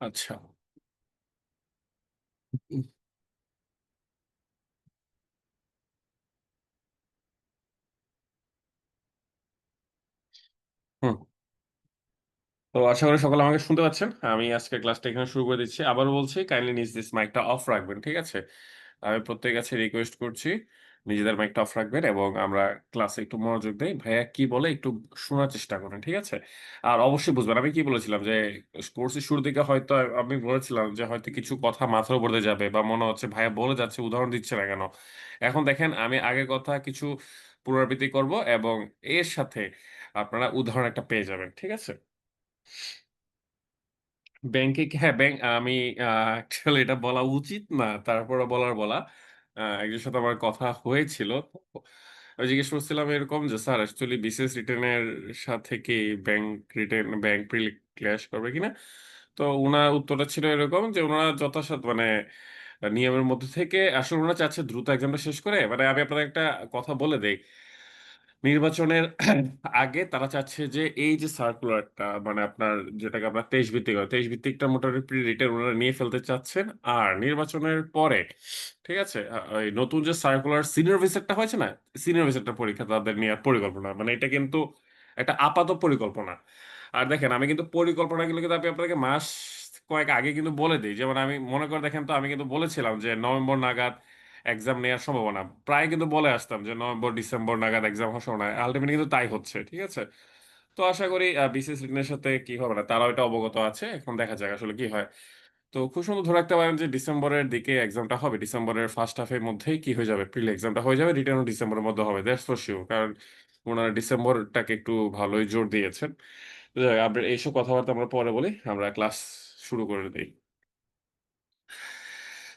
আচ্ছা। উম হুম। তো আশা করি সকলে আমাকে শুনতে পাচ্ছেন। আমি আজকে ক্লাসটা এখানে শুরু করে দিচ্ছি। আবারও বলছি কাইন্ডলি নিজ দিস মাইকটা অফ রাখবেন। ঠিক আছে? আমি প্রত্যেকের কাছে রিকোয়েস্ট করছি নিজেদের মাইকটা অফ রাখবেন এবং আমরা ক্লাসে একটু মনোযোগ দেই। ভাইয়া কি বলে একটু শোনার চেষ্টা করেন। ঠিক আছে? আর অবশ্যই বুঝবেন। আমি কি বলেছিলাম যে কোর্সের শুরুর দিকে হয়তো আমি বলেছিলাম যে হয়তো কিছু কথা মাথার উপর দিয়ে যাবে বা মনে হচ্ছে ভাইয়া বলে যাচ্ছে উদাহরণ দিচ্ছে না কেন? এখন দেখেন আমি আগের কথা কিছু পুনরাবৃত্তি করব এবং এর সাথে আপনারা উদাহরণ একটা পেয়ে যাবেন। ঠিক আছে? ব্যাংকে কি হ্যাঁ, আমি আ অ্যাকচুয়ালি এটা বলা উচিত না। তারপরেও বলা। একজনের সাথে আমার কথা হয়েছিল। আমি জিজ্ঞেস করছিলাম এরকম যে, "স্যার অ্যাকচুয়ালি বিসিএস রিটেন এর সাথে কি ব্যাংক প্রিলি ক্ল্যাশ করবে কিনা?" তো উনার উত্তরটা ছিল এরকম যে, উনারা যথাসাধ্য মানে নিয়মের মধ্যে থেকে আসলে উনারা চাচ্ছে দ্রুত এক্সামটা শেষ করে মানে আমি আপনাদের একটা কথা বলে দেই। নির্বাচনের আগে তারা চাচ্ছে যে এই যে সার্কুলারটা মানে আপনার যেটাকে আপনার ২৩ ভিত্তিক হয়, ২৩ ভিত্তিকটা মোটামুটি রিটেন উনারা নিয়ে ফেলতে চাচ্ছেন। আর নির্বাচনের পরে, ঠিক আছে? ওই নতুন যে সার্কুলার সিনিয়র ভিসেটটা হয়েছে না? সিনিয়র ভিসেটটা পরীক্ষা তাদের নেয়ার পরিকল্পনা। মানে এটা কিন্তু একটা আপাত পরিকল্পনা। আর দেখেন আমি কিন্তু পরিকল্পনাগুলো কিন্তু আমি আপনাকে মাস কয়েক আগে কিন্তু বলে দেই। যেমন আমি মনে করে দেখেন তো আমি কিন্তু বলেছিলাম যে নভেম্বর নাগাদ এক্সাম নেয়ার সম্ভাবনা। প্রায় কিন্তু বলে আসতাম যে নভেম্বর-ডিসেম্বর নাগাদ এক্সাম হওয়ার সম্ভাবনা। আল্টিমেটলি কিন্তু তাই হচ্ছে। ঠিক আছে? তো আশা করি বিসিএস রিটেন এর সাথে কি হবে না, তারাও এটা অবগত আছে। এখন দেখা যাক আসলে কি হয়। তো খুব সুন্দর ধরে রাখতে পারেন যে ডিসেম্বরের দিকে এক্সামটা হবে। ডিসেম্বরের ফার্স্ট হাফ এর মধ্যেই কি হয়ে যাবে? প্রিলি এক্সামটা হয়ে যাবে। রিটেনও ডিসেম্বরের মধ্যে হবে। That's for sure. কারণ উনারা ডিসেম্বরটাকে একটু ভালোই জোর দিয়েছেন। তো যাই হোক, এইসব কথাবার্তা আমরা পরে বলি। আমরা ক্লাস শুরু করে দেই।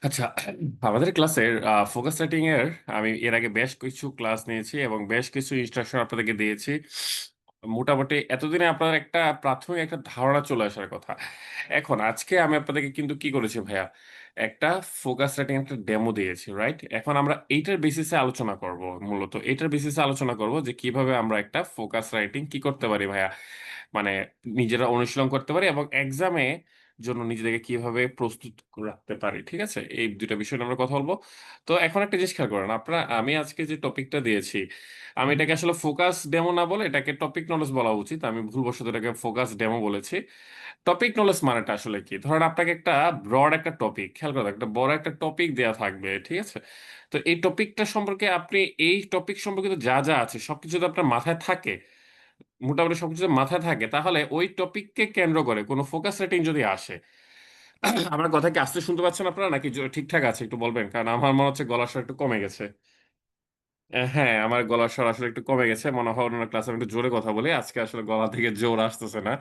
আচ্ছা, আমাদের ক্লাসের ফোকাস সেটিং এর আমি এর আগে বেশ কিছু ক্লাস নিয়েছি এবং বেশ কিছু ইনস্ট্রাকশন আপনাদেরকে দিয়েছি। মোটামুটি এতদিনে আপনার একটা প্রাথমিক একটা ধারণা চলে আসার কথা। এখন আজকে আমি আপনাদেরকে কিন্তু কি করেছি ভাইয়া? একটা ফোকাস রাইটিং একটা ডেমো দিয়েছি, রাইট? এখন আমরা এইটার বেসিসে আলোচনা করব মূলত। এটার বেসিসে আলোচনা করব যে কিভাবে আমরা একটা ফোকাস রাইটিং কি করতে পারি ভাইয়া? মানে নিজেরা অনুশীলন করতে পারি এবং এক্সামে জন্য নিজেদেরকে কিভাবে প্রস্তুত রাখতে পারি। ঠিক আছে? এই ২ টা বিষয় নিয়ে আমরা কথা বলব। তো এখন একটা জিনিস খেয়াল করেন। আমি আজকে যে টপিকটা দিয়েছি, আমি এটাকে আসলে ফোকাস ডেমো না বলে এটাকে টপিক নলেজ বলা উচিত। আমি ভুলবশত এটাকে ফোকাস ডেমো বলেছি। টপিক নলেজ মানেটা আসলে কি? ধরেন আপনাকে একটা ব্রড একটা টপিক, খেয়াল করেন একটা বড় একটা টপিক দেয়া থাকবে। ঠিক আছে? তো এই টপিকটা সম্পর্কে আপনি এই টপিক সম্পর্কিত যা আছে সবকিছু যদি আপনার মাথায় থাকে, মোটামুটি সবকিছু যদি মাথায় থাকে তাহলে ওই টপিককে কেন্দ্র করে কোন ফোকাস রেটিং যদি আসে, আমার কথা কি আস্তে শুনতে পাচ্ছেন আপনারা নাকি ঠিকঠাক আছে একটু বলবেন? কারণ আমার মনে হচ্ছে গলার স্বর একটু কমে গেছে। হ্যাঁ, আমার গলার স্বর আসলে একটু কমে গেছে। মনে হয় অন্যান্য ক্লাসে আমি একটু জোরে কথা বলি। আজকে আসলে গলা থেকে জোর আসতেছে না।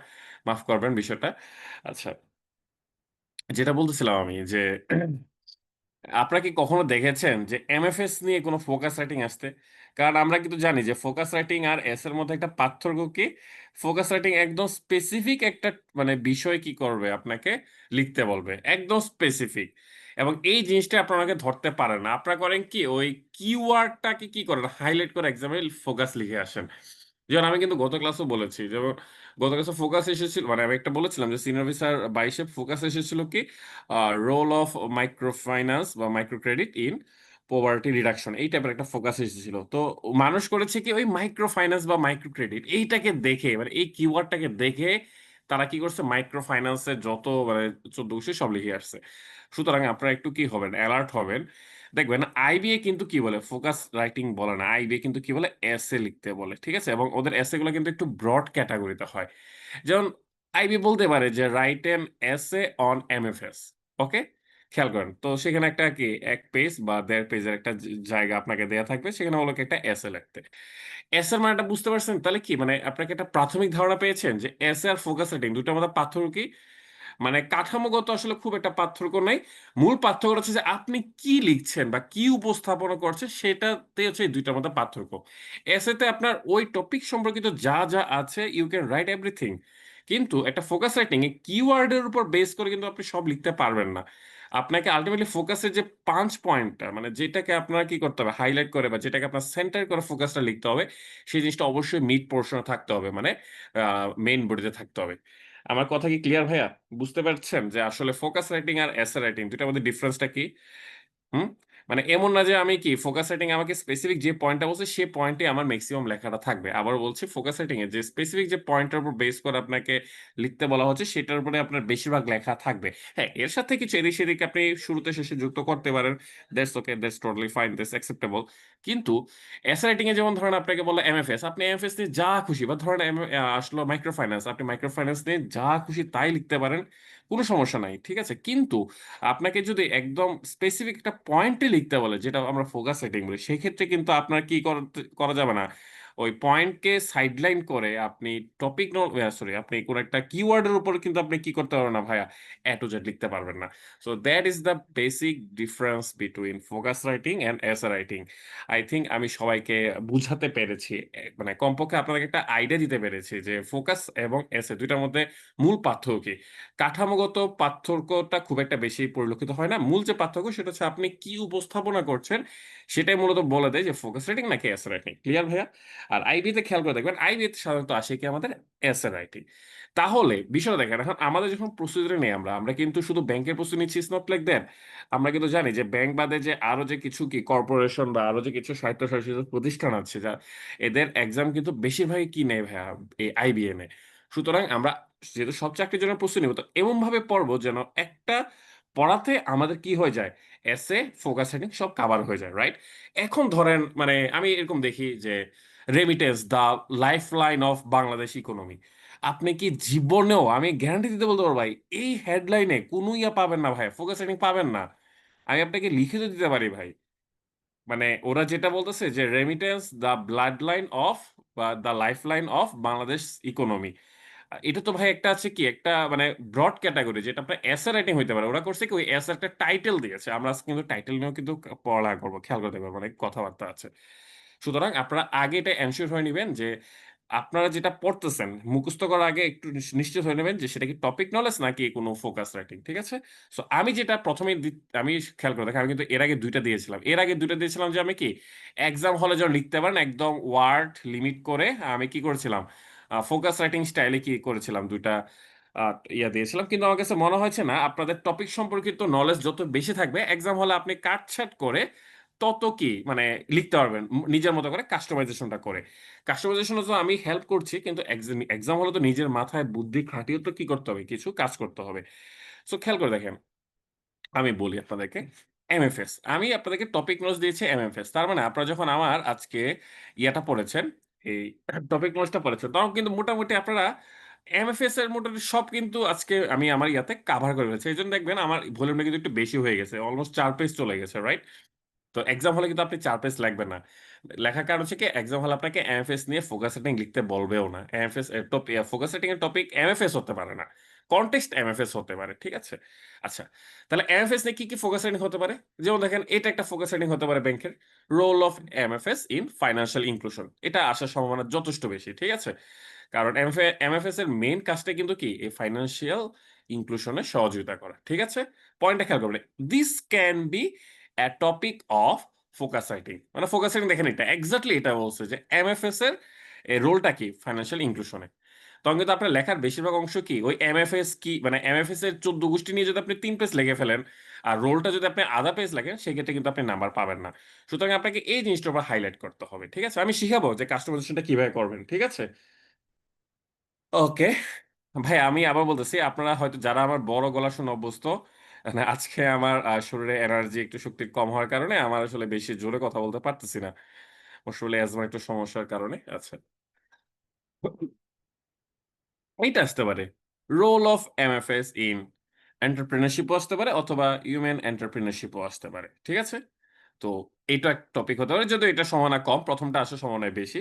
মাফ করবেন বিষয়টা। আচ্ছা, যেটা বলতেছিলাম আমি যে আপনারা কি কখনো দেখেছেন যে এমএফএস নিয়ে কোনো ফোকাস রাইটিং আসতে? কারণ আমরা কিন্তু জানি যে ফোকাস রাইটিং আর এর মধ্যে একটা পার্থক্য কি? ফোকাস রাইটিং একদম স্পেসিফিক একটা মানে বিষয় কি করবে? আপনাকে লিখতে বলবে। একদম স্পেসিফিক। এবং এই জিনিসটা আপনারা অনেকে ধরতে পারেন না। আপনারা করেন কি? ওই কিওয়ার্ডটাকে কি করেন? হাইলাইট করে এক্সামে ফোকাস লিখে আসেন। যেমন আমি কিন্তু গত ক্লাসেও বলেছি। যেমন গত ক্লাসে ফোকাস এসেছিল মানে আমি একটা বলেছিলাম যে সিনিয়র অফিসার ২২ এ ফোকাস এসেছিল কি রোল অফ মাইক্রো ফাইন্যান্স বা micro credit in poverty reduction এই টাইপের একটা ফোকাস এসেছিল। তো মানুষ করেছে কি ওই মাইক্রো ফাইন্যান্স বা মাইক্রো ক্রেডিট এইটাকে দেখে মানে এই কিওয়ার্ডটাকে দেখে তারা কি করছে মাইক্রো ফাইন্যান্স এর যত মানে ১৪ বিষয় সব লিখে আসছে। সুতরাং আপনারা একটু কি হবেন এলার্ট হবেন। দেখবেন আইবিএ কিন্তু কি বলে ফোকাস রাইটিং বলে না। আইবিএ কিন্তু কি বলে এসএ লিখতে বলে। ঠিক আছে? এবং ওদের এসএ গুলো কিন্তু একটু ব্রড ক্যাটেগরিতে হয়। যেমন আইবি বলতে পারে যে write an essay on MFS. Okay? খেয়াল করেন। তো সেখানে একটা কি ১ পেজ বা ১.৫ পেজের একটা জায়গা আপনাকে দেয়া থাকবে। সেখানে হলো কি একটা এসে লিখতে। এসের মানেটা বুঝতে পারছেন? তাহলে কি মানে আপনাকে একটা প্রাথমিক ধারণা পেয়েছেন যে এসে আর ফোকাস রাইটিং ২ টার মধ্যে পার্থক্য কি? মানে কাঠামোগত আসলে খুব একটা পার্থক্য নাই। মূল পার্থক্যটা হচ্ছে যে আপনি কি লিখছেন বা কি উপস্থাপনা করছেন সেটাতে হচ্ছে এই ২ টার মধ্যে পার্থক্য। এসেতে আপনার ওই টপিক সম্পর্কিত যা আছে ইউ ক্যান রাইট এভরিথিং। কিন্তু একটা ফোকাস রাইটিং এ কিওয়ার্ড এর উপর বেস করে কিন্তু আপনি সব লিখতে পারবেন না। আপনাকে আল্টিমেটলি ফোকাসের যে পাঞ্চ পয়েন্টটা মানে যেটাকে আপনার কি করতে হবে হাইলাইট করে বা যেটাকে আপনার সেন্টার করে ফোকাসটা লিখতে হবে, সেই জিনিসটা অবশ্যই মিড পোরশন এ থাকতে হবে। মানে মেইন বডিতে থাকতে হবে। আমার কথা কি ক্লিয়ার ভাইয়া? বুঝতে পারছেন যে আসলে ফোকাস রাইটিং আর এসে রাইটিং ২ টার মধ্যে ডিফারেন্সটা কি? হুম? মানে এমন না যে আমি কি ফোকাস রাইটিং আমাকে স্পেসিফিক যে পয়েন্টটা বলছে সে পয়েন্টে আমার মেক্সিমাম লেখাটা থাকবে। আবারও বলছি ফোকাস রাইটিং এ যে স্পেসিফিক যে পয়েন্টের উপর বেস করে আপনাকে লিখতে বলা হচ্ছে সেটার উপরে আপনার বেশিরভাগ লেখা থাকবে। হ্যাঁ, এর সাথে কিছু এদিক সেদিক আপনি শুরুতে শেষে যুক্ত করতে পারেন। That's okay, that's totally fine, that's acceptable. কিন্তু এসে রাইটিং এ যেমন ধরেন আপনাকে বলল এমএফএস, আপনি এমএফএস নিয়ে যা খুশি বা ধরেন আসলো মাইক্রো ফাইন্যান্স, আপনি মাইক্রো ফাইন্যান্স নিয়ে যা খুশি তাই লিখতে পারেন। কোন সমস্যা নাই। ঠিক আছে? কিন্তু আপনাকে যদি একদম স্পেসিফিক একটা পয়েন্টে লিখতে বলে, যেটা আমরা ফোকাস সেটিং বলি, সেক্ষেত্রে কিন্তু আপনার কি করা যাবে না। ওই পয়েন্টকে সাইডলাইন করে আপনি টপিক সরি, আপনি কোন একটা কিওয়ার্ডের উপর কিন্তু আপনি কি করতে পারবেন না ভাইয়া, এ টু জেড লিখতে পারবেন না। So that is the basic difference between focus writing and essay writing. I think আমি সবাইকে বুঝাতে পেরেছি। মানে কমপক্ষে আপনাদেরকে একটা আইডিয়া দিতে পেরেছি যে ফোকাস এবং এসে ২ টার মধ্যে মূল পার্থক্য কি। কাঠামোগত পার্থক্যটা খুব একটা বেশি পরিলক্ষিত হয় না। মূল যে পার্থক্য সেটা হচ্ছে আপনি কি উপস্থাপনা করছেন, সেটাই মূলত বলে দেয় যে ফোকাস রাইটিং নাকি এসে রাইটিং। ক্লিয়ার ভাইয়া? আর আইবি তে খেয়াল করে দেখবেন, আইবি তে সাধারণত আসে কি আমাদের এসে রাইটিং। তাহলে বিষয়টা দেখেন, এখন আমাদের যখন প্রস্তুতিটা নেই আমরা কিন্তু শুধু ব্যাংকের প্রস্তুতি নিচ্ছি ইটস নট লাইক দ্যাট। আমরা কিন্তু জানি যে ব্যাংক বাদে যে আরো যে কিছু কি কর্পোরেশন বা আরো যে কিছু স্বায়ত্তশাসিত প্রতিষ্ঠান আছে যা এদের এক্সাম কিন্তু বেশিরভাগই কি নেয় ভাইয়া, এই আইবিএ নেয়। সুতরাং আমরা যেহেতু সব চাকরির জন্য প্রস্তুতি নিব, তো এমনভাবে পড়বো যেন একটা পড়াতে আমাদের কি হয়ে যায়, এসে, ফোকাস রাইটিং সব কাভার হয়ে যায়, রাইট? এখন ধরেন মানে আমি এরকম দেখি যে remittance the life line of Bangladesh economy. আপনি কি জীবনেও, আমি গ্যারান্টি দিতে বলতে পারবো ভাই, এই হেডলাইনে কোনো ইয়া পাবেন না ভাই, ফোকাস রাইটিং পাবেন না। আমি আপনাকে লিখিত দিতে পারি ভাই। মানে ওরা যেটা বলতেছে যে remittance the blood line of বা the life line of Bangladesh economy. এটা তো ভাই একটা আছে কি একটা মানে ব্রড ক্যাটাগরি, যেটা আপনার এসে রাইটিং হইতে পারে। ওরা করছে কি ওই এসে একটা টাইটেল দিয়েছে। আমরা আজকে কিন্তু টাইটেল নিয়েও কিন্তু পড়ালেখা করবো, খেয়াল করতে পারবো, অনেক কথাবার্তা আছে। সুতরাং আপনারা আগে এটা এনশিওর হয়ে নিবেন যে আপনারা যেটা পড়তেছেন মুখস্থ করার আগে একটু নিশ্চিত হয়ে নেবেন যে সেটা কি টপিক নলেজ নাকি কোনো ফোকাস রাইটিং। ঠিক আছে? সো আমি যেটা প্রথমে আমি খেয়াল করে দেখেন, আমি কিন্তু এর আগে ২ টা দিয়েছিলাম। এর আগে ২ টা দিয়েছিলাম যে আমি কি এক্সাম হলে যেন লিখতে পারেন একদম ওয়ার্ড লিমিট করে, আমি কি করেছিলাম ফোকাস রাইটিং স্টাইলে কি করেছিলাম ২ টা আ ইয়া দিয়েছিলাম। কিন্তু আমার কাছে মনে হয়েছে না আপনাদের টপিক সম্পর্কিত নলেজ যত বেশি থাকবে এক্সাম হলে আপনি কাটছাঁট করে তত কি মানে লিখতে পারবেন নিজের মতো করে কাস্টমাইজেশনটা করে। কাস্টমাইজেশনে তো আমি হেল্প করছি, কিন্তু এক্সাম হলে তো নিজের মাথায় বুদ্ধি খাটিয়েও তো কি করতে হবে? কিছু কাজ করতে হবে। সো খেয়াল করে দেখেন, আমি বলি আপনাদেরকে এমএফএস। আমি আপনাদেরকে টপিক নোটস দিয়েছি এমএফএস। তার মানে আপনারা যখন আমার আজকে ইয়াটা পড়েছেন, এই টপিক নোটসটা পড়েছেন, তখন কিন্তু মোটামুটি আপনারা এমএফএস এর মোটামুটি সব কিন্তু আজকে আমি আমার ইয়াতে কাভার করে ফেলেছি। এজন্য দেখবেন আমার ভলিউমটা কিন্তু একটু বেশি হয়ে গেছে। অলমোস্ট ৪ পেজ চলে গেছে, রাইট? তো এক্সাম হলে কিন্তু আপনি ৪ পেজ লাগবে না। লেখার কারণ হচ্ছে কি এক্সাম হলে আপনাকে এমএফএস নিয়ে ফোকাস সেটিং লিখতে বলবেও না। এমএফএস এর ফোকাস সেটিং এর টপিক এমএফএস হতে পারে না। কনটেক্সট এমএফএস হতে পারে। ঠিক আছে? আচ্ছা। তাহলে এমএফএস নিয়ে কি ফোকাস সেটিং হতে পারে? যেমন দেখেন এটা একটা ফোকাস সেটিং হতে পারে ব্যাংকের। Role of MFS in financial inclusion. এটা আসার সম্ভাবনা যথেষ্ট বেশি। ঠিক আছে? কারণ এমএফএস এর মেইন কাজটা কিন্তু কি এই ফাইন্যান্সিয়াল ইনক্লুশন এ সহযোগিতা করা। ঠিক আছে? পয়েন্টটা খেয়াল করবেন। This can be a topic of focus writing. মানে ফোকাস রাইটিং দেখেন এটা এক্সাক্টলি এটা বলছে যে এমএফএস এর রোলটা কি ফাইন্যান্সিয়াল ইনক্লুশনে। তখন কিন্তু আপনার লেখার বেশিরভাগ অংশ কি ওই এমএফএস কি মানে এমএফএস এর ১৪ গোষ্ঠী নিয়ে যদি আপনি ৩ পেজ লিখে ফেলেন আর রোলটা যদি আপনি আধা পেজ লেখেন সেক্ষেত্রে কিন্তু আপনি নাম্বার পাবেন না। সুতরাং আপনাকে এই জিনিসটার উপর হাইলাইট করতে হবে। ঠিক আছে? আমি শিখাবো যে কাস্টমাইজেশনটা কিভাবে করবেন। ঠিক আছে? ওকে। ভাই আমি আবার বলতেছি, আপনারা হয়তো যারা আমার বড় গলা শুনে অভ্যস্ত, মানে আজকে আমার শরীরে এনার্জি একটু শক্তি কম হওয়ার কারণে আমার আসলে বেশি জোরে কথা বলতে পারতেছি না। আসলে অ্যাজমা একটু সমস্যার কারণে। আচ্ছা। এইটা আসতে পারে। Role of MFS in entrepreneurship ও আসতে পারে অথবা হিউম্যান এন্টারপ্রেনারশিপ ও আসতে পারে। ঠিক আছে? তো এটা এক টপিক হতে পারে। যদিও এটা সম্ভাবনা কম, ১ম টা আসার সম্ভাবনা বেশি।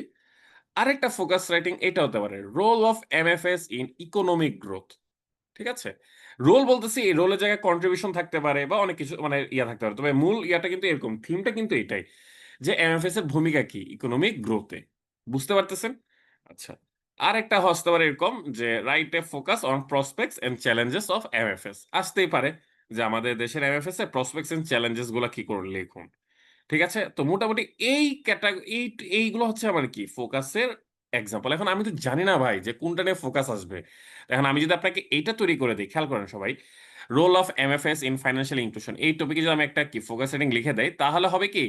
আরেকটা ফোকাস রাইটিং এটা হতে পারে। Role of MFS in economic growth. ঠিক আছে? রোল বলতেছি এই রোলের জায়গায় কন্ট্রিবিউশন থাকতে পারে বা অনেক কিছু মানে ইয়া থাকতে পারে। তবে মূল ইয়াটা কিন্তু এরকম। থিমটা কিন্তু এটাই। যে এমএফএস এর ভূমিকা কি ইকোনমিক গ্রোথ এ। বুঝতে পারতেছেন? আচ্ছা। আরেকটা হতে পারে এরকম যে write a focus on prospects and challenges of MFS. আসতেই পারে যে আমাদের দেশের এমএফএস এর প্রসপেক্টস অ্যান্ড চ্যালেঞ্জেস গুলা কি করে লিখুন। ঠিক আছে? তো মোটামুটি এই এইগুলো হচ্ছে আমার কি ফোকাসের এক্সাম্পল, এখন আমি তো জানি না ভাই যে কোনটা নিয়ে ফোকাস আসবে। এখন আমি যদি আপনাকে এইটা তৈরি করে দিই, খেয়াল করেন সবাই, role of MFS in financial inclusion, এই টপিকে যদি আমি একটা কি ফোকাস সেটিং লিখে দেই, তাহলে হবে কি,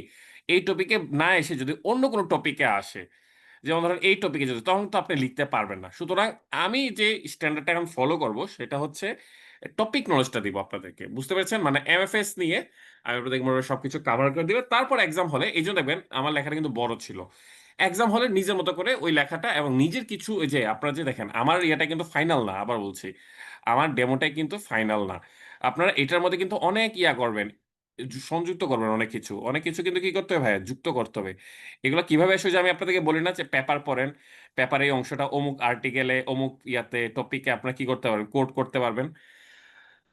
এই টপিকে না এসে যদি অন্য কোনো টপিকে আসে, যেমন ধরেন এই টপিকে যদি, তখন তো আপনি লিখতে পারবেন না। সুতরাং আমি যে স্ট্যান্ডার্ডটা এখন ফলো করব সেটা হচ্ছে টপিক নলেজটা দিব আপনাদেরকে, বুঝতে পেরেছেন? মানে এমএফএস নিয়ে আমি আপনাদেরকে মোটামুটি সবকিছু কাভার করে দিবে, তারপর এক্সাম হলে এই জন্য দেখবেন আমার লেখাটা কিন্তু বড় ছিল। এক্সাম হলে নিজের মতো করে ওই লেখাটা এবং নিজের কিছু, ওই যে আপনারা যে দেখেন আমার ইয়েটা কিন্তু ফাইনাল না, আবার বলছি, আমার ডেমোটাই কিন্তু ফাইনাল না। আপনারা এটার মধ্যে কিন্তু অনেক ইয়া করবেন, সংযুক্ত করবেন অনেক কিছু, অনেক কিছু কিন্তু কি করতে হবে ভাইয়া, যুক্ত করতে হবে। এগুলো কিভাবে আসে, যে আমি আপনাদেরকে বলি না যে পেপার পড়েন, পেপারে এই অংশটা অমুক আর্টিকেলে অমুক ইয়াতে টপিকে আপনারা কি করতে পারবেন, কোড করতে পারবেন।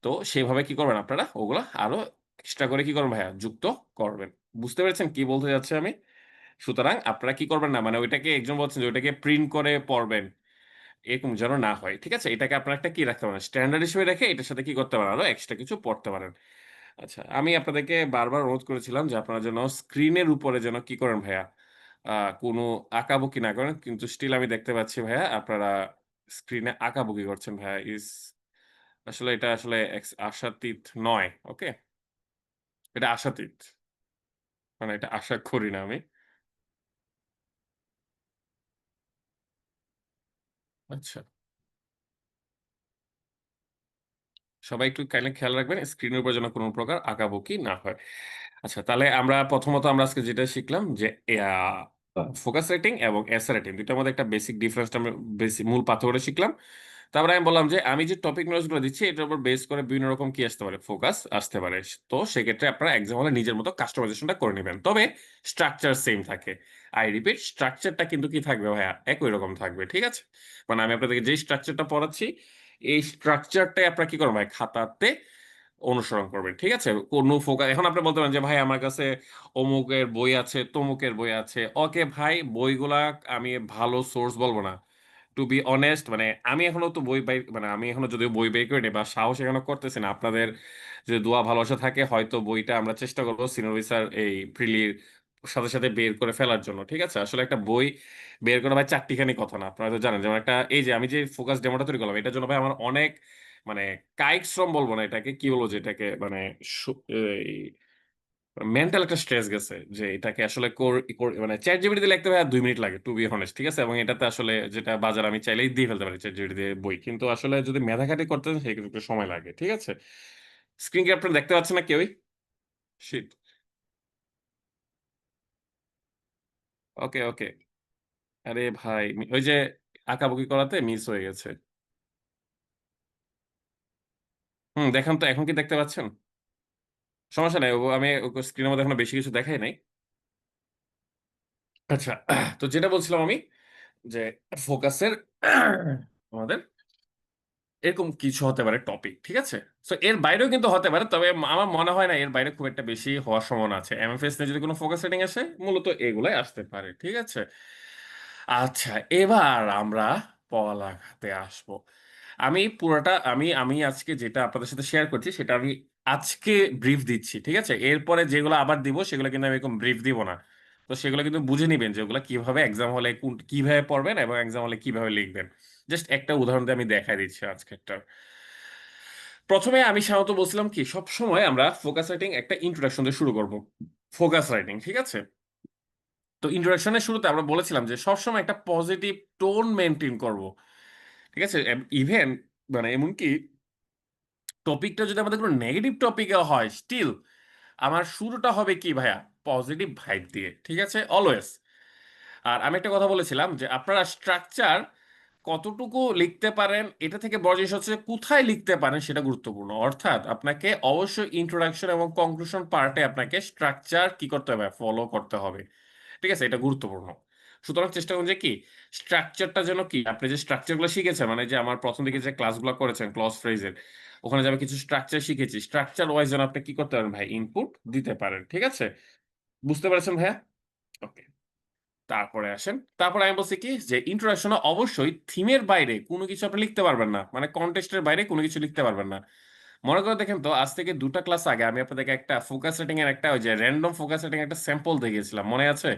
তো সেভাবে কি করবেন আপনারা ওগুলা আরো এক্সট্রা করে কি করবেন ভাইয়া, যুক্ত করবেন। বুঝতে পেরেছেন কি বলতে যাচ্ছে আমি? সুতরাং আপনারা কি করবেন না, মানে ওইটাকে একজন বলছেন যে ওইটাকে প্রিন্ট করে পড়বেন, এরকম যেন না হয়। ঠিক আছে, এটাকে আপনারা একটা কি রাখতে পারেন, স্ট্যান্ডার্ড হিসেবে রেখে এটার সাথে কি করতে পারেন, আরো এক্সট্রা কিছু পড়তে পারেন। আচ্ছা, আমি আপনাদেরকে বারবার অনুরোধ করেছিলাম যে আপনারা যেন স্ক্রিনের উপরে যেন কি করেন ভাইয়া, কোনো আঁকাবুকি না করেন, কিন্তু স্টিল আমি দেখতে পাচ্ছি ভাইয়া আপনারা স্ক্রিনে আঁকাবুকি করছেন ভাইয়া। আসলে এটা আসলে আশাতীত নয়। ওকে, এটা আশাতীত, মানে এটা আশা করি না আমি। আচ্ছা, সবাই একটু কাইন্ডলি খেয়াল রাখবেন স্ক্রিনের উপর যেন কোনো প্রকার আঁকাবুকি না হয়। আচ্ছা, তাহলে আমরা প্রথমত আমরা আজকে যেটা শিখলাম যে ফোকাস রাইটিং এবং এসে রাইটিং দুইটার মধ্যে একটা বেসিক ডিফারেন্সটা আমরা, বেসিক মূল পার্থক্যটা শিখলাম। তারপরে আমি বললাম যে আমি যে টপিক নলেজগুলো দিচ্ছি এটার উপর বেস করে বিভিন্ন রকম কি আসতে পারে, ফোকাস আসতে পারে। তো সেক্ষেত্রে আপনারা এক্সাম হলে নিজের মতো কাস্টমাইজেশনটা করে নেবেন, তবে স্ট্রাকচার সেম থাকে। আই রিপিট, স্ট্রাকচারটা কিন্তু কি থাকবে ভাইয়া, একই রকম থাকবে। ঠিক আছে, মানে আমি আপনাদেরকে যে স্ট্রাকচারটা পড়াচ্ছি এই স্ট্রাকচারটাই আপনারা কি করবেন ভাই, খাতাতে অনুসরণ করবেন। ঠিক আছে, কোন ফোকাস, এখন আপনি বলতে পারেন যে ভাই আমার কাছে অমুকের বই আছে, তমুকের বই আছে। ওকে ভাই, বইগুলা আমি ভালো সোর্স বলবো না, টু বি অনেস্ট। মানে আমি এখনো তো বই বাই, মানে আমি এখনো যদিও বই বের করিনি বা সাহস এখনো করতেছি না, আপনাদের যদি দোয়া ভালোবাসা থাকে হয়তো বইটা আমরা চেষ্টা করবো সিনিয়র অফিসার এই প্রিলির সাথে সাথে বের করে ফেলার জন্য। ঠিক আছে, আসলে একটা বই বের করা ভাই চারটিখানি কথা না, আপনারা তো জানেন। যেমন একটা, এই যে আমি যে ফোকাস ডেমোটা তৈরি করলাম এটার জন্য ভাই আমার অনেক, মানে কায়িক শ্রম বলবো না, এটাকে কি বলবো, যে এটাকে মানে মেন্টাল একটা স্ট্রেস গেছে, যে এটাকে আসলে মানে চ্যাট জিপিটি দিয়ে লিখতে ভাই 2 মিনিট লাগে, টু বি হনেস্ট। ঠিক আছে, এবং এটাতে আসলে যেটা বাজার আমি চাইলেই দিয়ে ফেলতে পারি চ্যাট জিপিটি দিয়ে বই, কিন্তু আসলে যদি মেধাখাটি করতে হয় সেক্ষেত্রে একটু সময় লাগে। ঠিক আছে, স্ক্রিন কি আপনারা দেখতে পাচ্ছেন না কেউই? শিট। ওকে ওকে। আরে ভাই, ওই যে আঁকাবুকি করাতে মিস হয়ে গেছে। দেখান তো, এখন কি দেখতে পাচ্ছেন? সমস্যা নাই, আমি স্ক্রিনের মধ্যে এখনো বেশি কিছু দেখাই নাই। আচ্ছা, তো যেটা বলছিলাম আমি, যে ফোকাসের আমাদের এরকম কিছু হতে পারে টপিক। ঠিক আছে, তো এর বাইরেও কিন্তু হতে পারে, তবে আমার মনে হয় না এর বাইরে খুব একটা বেশি হওয়ার সম্ভাবনা আছে। এমএফএস নিয়ে যদি কোনো ফোকাস সেটিং আসে মূলত এগুলাই আসতে পারে। ঠিক আছে, আচ্ছা, এবার আমরা পড়ালেখাতে আসবো। আমি পুরোটা আমি আমি আজকে যেটা আপনাদের সাথে শেয়ার করছি সেটা আমি আজকে ব্রিফ দিচ্ছি। ঠিক আছে, এরপরে যেগুলো আবার দিব সেগুলো কিন্তু আমি এরকম ব্রিফ দিব না। তো সেগুলো কিন্তু বুঝে নিবেন যে ওগুলো কিভাবে এক্সাম হলে কিভাবে পড়বেন এবং এক্সাম হলে কিভাবে লিখবেন। জাস্ট একটা উদাহরণ দিয়ে আমি দেখাই দিচ্ছি আজকেরটা। প্রথমে আমি সাধারণত বলছিলাম কি, সব সময় আমরা ফোকাস রাইটিং একটা ইন্ট্রোডাকশন দিয়ে শুরু করব। ফোকাস রাইটিং, ঠিক আছে। তো ইন্ট্রোডাকশনের শুরুতে আমরা বলেছিলাম যে সবসময় একটা পজিটিভ টোন মেনটেন করব। ঠিক আছে, ইভেন মানে এমনকি টপিকটা যদি আমাদের কোনো নেগেটিভ টপিকে হয়, স্টিল আমার শুরুটা হবে কি ভাইয়া, পজিটিভ ভাইব দিয়ে। ঠিক আছে, অলওয়েজ। আর আমি একটা কথা বলেছিলাম যে আপনারা স্ট্রাকচার কতটুকু লিখতে পারেন এটা থেকে বড় জিনিস হচ্ছে কোথায় লিখতে পারেন সেটা গুরুত্বপূর্ণ। অর্থাৎ আপনাকে অবশ্যই ইন্ট্রোডাকশন এবং কনক্লুশন পার্টে আপনাকে স্ট্রাকচার কি করতে হবে, ফলো করতে হবে। ঠিক আছে, এটা গুরুত্বপূর্ণ। সুতরাং চেষ্টা করুন যে কি, স্ট্রাকচারটা যেন কি, আপনি যে স্ট্রাকচারগুলো শিখেছেন, মানে যে আমার প্রথম দিকে যে ক্লাসগুলো করেছেন ক্লজ ফ্রেজের, ওখানে যে আমি কিছু স্ট্রাকচার শিখেছি, স্ট্রাকচার ওয়াইজ যেন আপনি কি করতে পারেন ভাই, ইনপুট দিতে পারেন। ঠিক আছে, বুঝতে পেরেছেন ভাইয়া? ওকে, তারপরে আসেন। তারপরে আমি বলছি কি, যে ইন্ট্রোডাকশনে অবশ্যই থিমের বাইরে কোনো কিছু আপনি লিখতে পারবেন না, মানে কন্টেস্টের বাইরে কোনো কিছু লিখতে পারবেন না। মনে করে দেখেন তো, আজ থেকে 2টা ক্লাস আগে আমি আপনাদেরকে একটা ফোকাস সেটিং এর একটা, ওই যে র্যান্ডম ফোকাস সেটিং একটা স্যাম্পল দেখিয়েছিলাম, মনে আছে?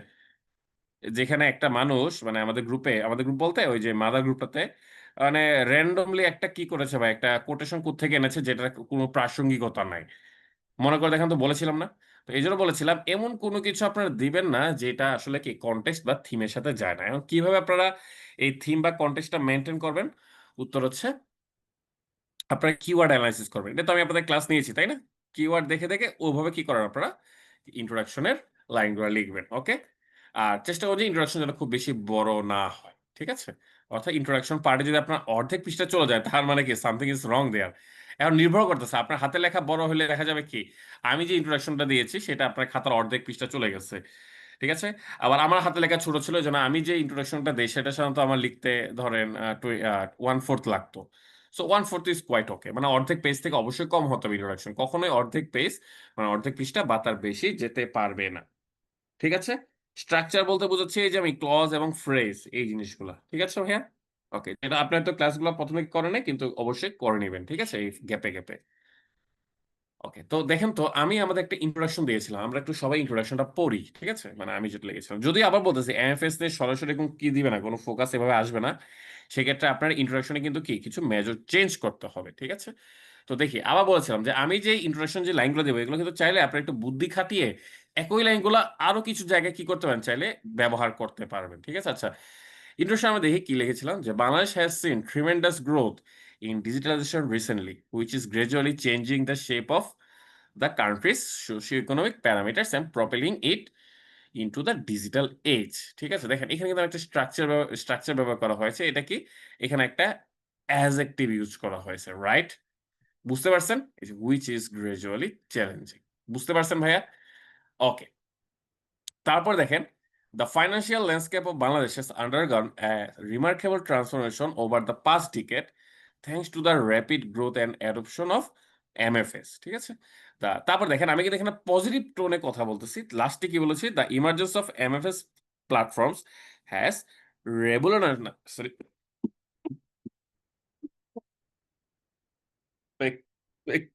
যেখানে একটা মানুষ মানে আমাদের গ্রুপ বলতে ওই যে মাদার গ্রুপটাতে মানে র্যান্ডমলি একটা কি করেছে ভাই, একটা কোটেশন থেকে এনেছে যেটা কোনো প্রাসঙ্গিকতা নাই। মনে করে দেখেন, তো বলেছিলাম না? তো এই জন্য বলেছিলাম এমন কোনো কিছু আপনারা দিবেন না যেটা আসলে কি কনটেক্সট বা থিমের সাথে যায় না। এখন কিভাবে আপনারা এই থিম বা কনটেক্সটটা মেনটেন করবেন? উত্তর হচ্ছে আপনারা কিওয়ার্ড অ্যানালাইসিস করবেন। এটা তো আমি আপনাদের ক্লাস নিয়েছি, তাই না? কিওয়ার্ড দেখে দেখে ওভাবে কি করেন আপনারা ইন্ট্রোডাকশনের লাইনগুলো লিখবেন। ওকে? আর চেষ্টা করবেন ইন্ট্রোডাকশন যেন খুব বেশি বড় না হয়। ঠিক আছে? অর্থাৎ ইন্ট্রোডাকশন পার্টে যদি আপনার অর্ধেক পৃষ্ঠা চলে যায় তার মানে কি সামথিং ইজ রং দেয়ার। এখন নির্ভর করতেছে আপনার হাতে লেখা বড় হলে দেখা যাবে কি আমি যে ইন্ট্রোডাকশনটা দিয়েছি সেটা আপনার খাতার অর্ধেক পৃষ্ঠা চলে গেছে। ঠিক আছে? আবার আমার হাতে লেখা ছোট ছিল যেন আমি যে ইন্ট্রোডাকশনটা দেই সেটা সাধারণত আমার লিখতে ধরেন 1/4 লাগতো। So 1/4 is quite okay. মানে অর্ধেক পেজ থেকে অবশ্যই কম হতে হবে ইন্ট্রোডাকশন। কখনোই অর্ধেক পেজ মানে অর্ধেক পৃষ্ঠা বা তার বেশি যেতে পারবে না। ঠিক আছে? স্ট্রাকচার বলতে বোঝাচ্ছি এই যে আমি ক্লজ এবং ফ্রেজ এই জিনিসগুলা। ঠিক আছে ভাইয়া? ওকে। এটা আপনার তো ক্লাসগুলো ১ম এ করেন নাই কিন্তু অবশ্যই করে নিবেন। ঠিক আছে? এই গ্যাপে, গ্যাপে। ওকে। তো দেখেন তো আমি আমাদের একটা ইন্ট্রোডাকশন দিয়েছিলাম। আমরা একটু সবাই ইন্ট্রোডাকশনটা পড়ি। ঠিক আছে? মানে আমি যেটা লিখেছিলাম। যদিও আবার বলতেছি এমএফএস নিয়ে সরাসরি এরকম কি দিবে না, কোন ফোকাস এভাবে আসবে না। সেক্ষেত্রে আপনার ইন্ট্রোডাকশনে কিন্তু কি কিছু মেজর চেঞ্জ করতে হবে। ঠিক আছে? তো দেখি আবার বলেছিলাম যে আমি যে ইন্ট্রোডাকশন যে লাইনগুলো দেব এগুলো কিন্তু চাইলে আপনারা একটু বুদ্ধি খাটিয়ে একই লাইনগুলো আরো কিছু জায়গায় কি করতে পারেন চাইলে ব্যবহার করতে পারবেন। ঠিক আছে? আচ্ছা। ইন্ট্রোডাকশন আমরা দেখি কি লিখেছিলাম যে Bangladesh has seen tremendous growth in digitalization recently, which is gradually changing the shape of the country's socio-economic parameters and propelling it into the digital age। ঠিক আছে? দেখেন এখানে কিন্তু একটা স্ট্রাকচার ব্যবহার করা হয়েছে। এটা কি? এখানে একটা অ্যাডজেক্টিভ ইউজ করা হয়েছে। রাইট? বুঝতে পারছেন? এই যে which is gradually challenging। বুঝতে পারছেন ভাইয়া? ওকে। তারপর দেখেন, "The financial landscape of Bangladesh has undergone a remarkable transformation over the past decade thanks to the rapid growth and adoption of MFS" ঠিক আছে? তারপর দেখেন আমি কিন্তু এখানে পজিটিভ টোনে কথা বলতেছি। লাস্টে কি বলেছি? "The emergence of MFS platforms has sorry এক এক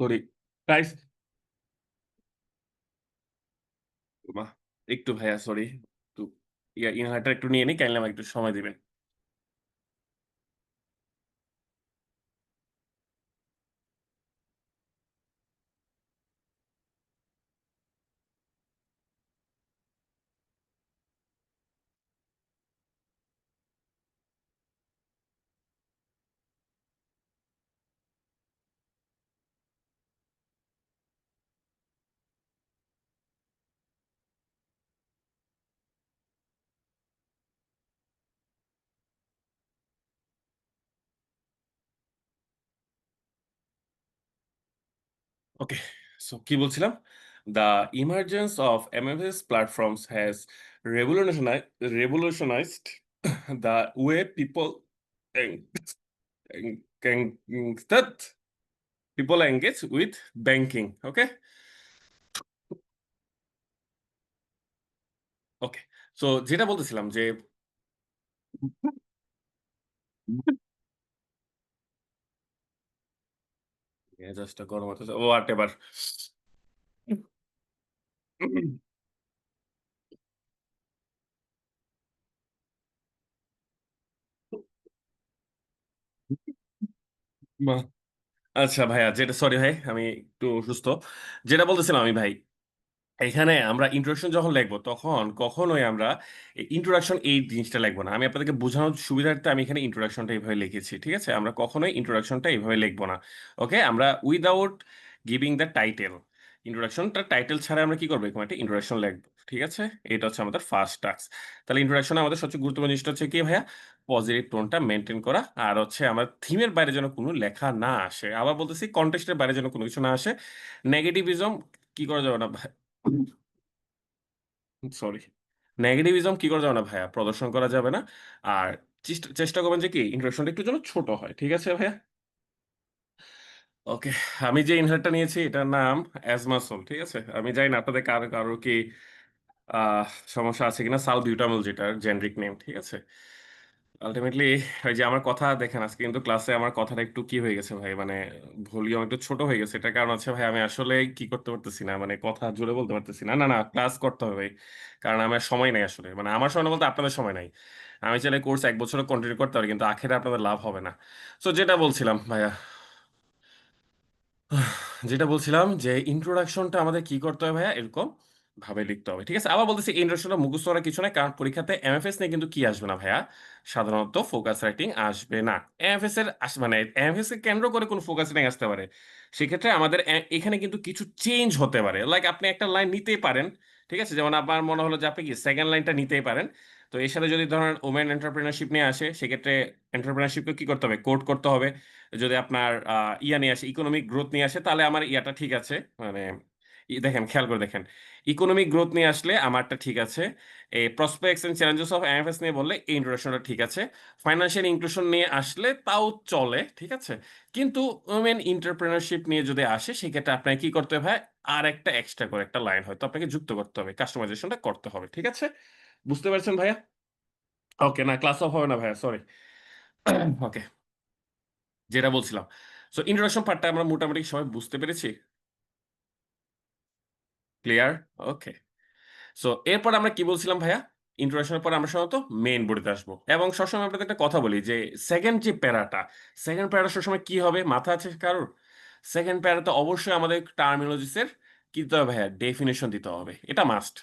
সরি গাইস ওমা! একটু ভাইয়া সরি। একটু ইনহালারটা একটু নিয়ে নিই। কাইন্ডলি আমাকে একটু সময় দিবেন।" Okay, so কি বলছিলাম? The emergence of MFS platforms has revolutionized the way en- en- that people engage with banking. Okay? Okay. So যেটা বলতেছিলাম যে মেজাজটা গরম হতেছে। হোয়াটএভার। মা আচ্ছা ভাইয়া যেটা সরি ভাই আমি একটু অসুস্থ। যেটা বলতেছিলাম আমি ভাই এখানে আমরা ইন্ট্রোডাকশন যখন লিখবো তখন কখনোই আমরা ইন্ট্রোডাকশন এই জিনিসটা লিখবো না। আমি আপনাদেরকে বোঝানোর সুবিধার্থে আমি এখানে ইন্ট্রোডাকশনটা এইভাবে লিখেছি। ঠিক আছে? আমরা কখনোই ইন্ট্রোডাকশনটা এইভাবে লিখবো না। ওকে? আমরা উইথআউট গিভিং দ্য টাইটেল ইন্ট্রোডাকশনটা টাইটেল ছাড়া আমরা কি করবো? এরকম একটা ইন্ট্রোডাকশন লিখবো। ঠিক আছে? এটা হচ্ছে আমাদের ফার্স্ট টাস্ক। তাহলে ইন্ট্রোডাকশনে আমাদের সবচেয়ে গুরুত্বপূর্ণ জিনিসটা হচ্ছে কি ভাইয়া? পজিটিভ টোনটা মেইনটেইন করা। আর হচ্ছে আমার থিমের বাইরে যেন কোনো লেখা না আসে। আবার বলতেছি কনটেক্সট এর বাইরে যেন কোনো কিছু না আসে। নেগেটিভিজম কি করা যাবে না ভাই সরি। নেগেটিভিজম কি করা যাবে না ভাইয়া? প্রদর্শন করা যাবে না। আর চেষ্টা করবেন যে কি ইন্ট্রোডাকশনটা একটু যেন ছোট হয়। ঠিক আছে ভাইয়া? ওকে। আমি যে ইনহেলারটা নিয়েছি এটার নাম অ্যাজমাসল। ঠিক আছে? আমি জানি না আপনাদের কারো কি আ সমস্যা আছে কিনা? সালবিউটামল যেটার জেনেরিক নেম। ঠিক আছে? আল্টিমেটলি ওই যে আমার কথা দেখেন আজকে কিন্তু ক্লাসে আমার কথাটা একটু কি হয়ে গেছে ভাই, মানে ভলিউম একটু ছোট হয়ে গেছে। এটার কারণ হচ্ছে ভাই আমি আসলে কি করতে পারতেছি না, মানে কথা জুড়ে বলতে পারতেছি না। না না, ক্লাস করতে হবে ভাই, কারণ আমার সময় নাই আসলে, মানে আমার সময় না বলতে আপনাদের সময় নাই। আমি চাইলে কোর্স 1 বছরও কন্টিনিউ করতে পারি, কিন্তু আখেরে আপনাদের লাভ হবে না। তো যেটা বলছিলাম ভাইয়া, যেটা বলছিলাম যে ইন্ট্রোডাকশনটা আমাদের কি করতে হবে ভাইয়া, এরকম ভাবে লিখতে হবে। ঠিক আছে, আবার বলতেছি ইন্ট্রোডাকশনটা মুখস্থ করার কিছু নাই, কারণ পরীক্ষাতে এমএফএস নিয়ে কিন্তু কি আসবে না ভাইয়া, সাধারণত ফোকাস রাইটিং আসবে না। এমএফএস এর মানে এমএফএস কে কেন্দ্র করে কোন ফোকাস রাইটিং আসতে পারে, সেক্ষেত্রে আমাদের এখানে কিন্তু কিছু চেঞ্জ হতে পারে। লাইক আপনি একটা লাইন নিতেই পারেন, ঠিক আছে, যেমন আপনার মনে হলো যে আপনি কি সেকেন্ড লাইনটা নিতেই পারেন। তো এর সাথে যদি ধরেন ওমেন এন্টারপ্রেনারশিপ নিয়ে আসে, সেক্ষেত্রে এন্টারপ্রেনারশিপকে কি করতে হবে, কোড করতে হবে। যদি আপনার ইয়া নিয়ে আসে, ইকোনমিক গ্রোথ নিয়ে আসে, তাহলে আমার ইয়াটা ঠিক আছে। মানে দেখেন, খেয়াল করে দেখেন, ইকোনমিক গ্রোথ নিয়ে আসলে আমারটা ঠিক আছে। এই prospects and challenges of MFS নিয়ে বললে এই ইন্ট্রোডাকশনটা ঠিক আছে। ফাইন্যান্সিয়াল ইনক্লুশন নিয়ে আসলে তাও চলে, ঠিক আছে। কিন্তু ওমেন এন্টারপ্রেনারশিপ নিয়ে যদি আসে, সেক্ষেত্রে আপনাকে কি করতে হবে ভাই, আর একটা এক্সট্রা করে একটা লাইন হয়তো আপনাকে যুক্ত করতে হবে, কাস্টমাইজেশনটা করতে হবে। ঠিক আছে, বুঝতে পারছেন ভাইয়া? ওকে, না ক্লাস অফ হবে না ভাইয়া, সরি। ওকে, যেটা বলছিলাম, সো ইন্ট্রোডাকশন পার্টটা আমরা মোটামুটি সবাই বুঝতে পেরেছি। ক্লিয়ার? ওকে। সো এরপর আমরা কি বলছিলাম ভাইয়া, ইন্ট্রোডাকশনের পর আমরা সাধারণত মেইন বডিতে আসবো। এবং সবসময় আপনাদের একটা কথা বলি যে সেকেন্ড যে প্যারাটা, সেকেন্ড প্যারাটা সবসময় কি হবে, মাথা আছে কারোর? সেকেন্ড প্যারাতে অবশ্যই আমাদের টার্মিনোলজিসের কি দিতে হবে ভাইয়া, ডেফিনেশন দিতে হবে, এটা মাস্ট।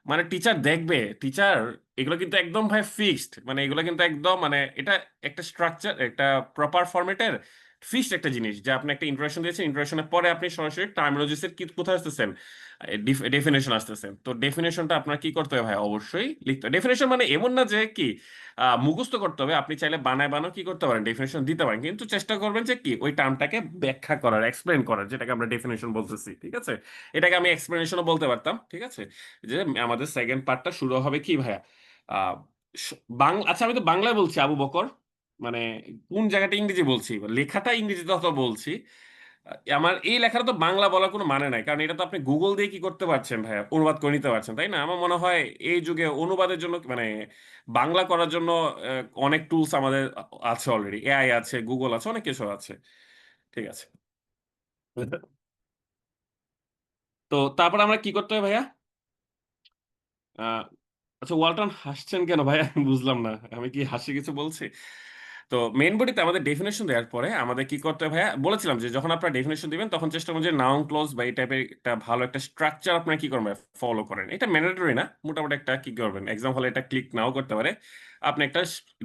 মানে টিচার দেখবে, টিচার এগুলো কিন্তু একদম ভাই ফিক্সড, মানে এগুলো কিন্তু একদম, মানে এটা একটা স্ট্রাকচার, একটা প্রপার ফরম্যাটের ফিক্সড একটা জিনিস, যে আপনি একটা ইন্ট্রোডাকশন দিয়েছেন, ইন্ট্রোডাকশনের পরে আপনি সরাসরি টার্মিনোলজিসের কি কোথায় আসতেছেন, ডেফিনেশন আসতেছেন। তো ডেফিনেশনটা আপনার কি করতে হবে ভাই, অবশ্যই লিখতে হবে। ডেফিনেশন মানে এমন না যে কি মুখস্থ করতে হবে, আপনি চাইলে বানায় বানাও কি করতে পারেন, ডেফিনেশন দিতে পারেন, কিন্তু চেষ্টা করবেন যে কি ওই টার্মটাকে ব্যাখ্যা করার, এক্সপ্লেন করার, যেটাকে আমরা ডেফিনেশন বলতেছি। ঠিক আছে, এটাকে আমি এক্সপ্লেনেশনও বলতে পারতাম। ঠিক আছে, যে আমাদের সেকেন্ড পার্টটা শুরু হবে কি ভাইয়া, আহ বাংলা, আচ্ছা আমি তো বাংলায় বলছি আবু বকর, মানে কোন জায়গাটা ইংরেজি বলছি, লেখাটা ইংরেজিতে অত বলছি। আমার এই লেখাটা তো বাংলা বলার কোনো মানে নাই, কারণ এটা তো আপনি গুগল দিয়ে কি করতে পারছেন ভাইয়া, অনুবাদ করে নিতে পারছেন, তাই না? আমার মনে হয় এই যুগে অনুবাদের জন্য, মানে বাংলা করার জন্য অনেক টুলস আমাদের আছে অলরেডি, এআই আছে, গুগল আছে, অনেক কিছু আছে। ঠিক আছে, তো তারপর আমরা কি করতে হবে ভাইয়া? আহ, আচ্ছা, ওয়ালটন হাসছেন কেন ভাই? আমি বুঝলাম না, আমি কি হাসি কিছু বলছি? তো মেইন বডিতে আমাদের ডেফিনেশন দেওয়ার পরে আমাদের কি করতে হবে ভাইয়া, বলেছিলাম যে যখন আপনারা ডেফিনেশন দিবেন তখন চেষ্টা করবেন যে নাউন ক্লজ বা এই টাইপের একটা ভালো একটা স্ট্রাকচার আপনারা কি করবেন, ফলো করেন। এটা ম্যান্ডেটরি না, মোটামুটি একটা কি করবেন, এক্সাম হলে এটা ক্লিক নাও করতে পারে। আপনি একটা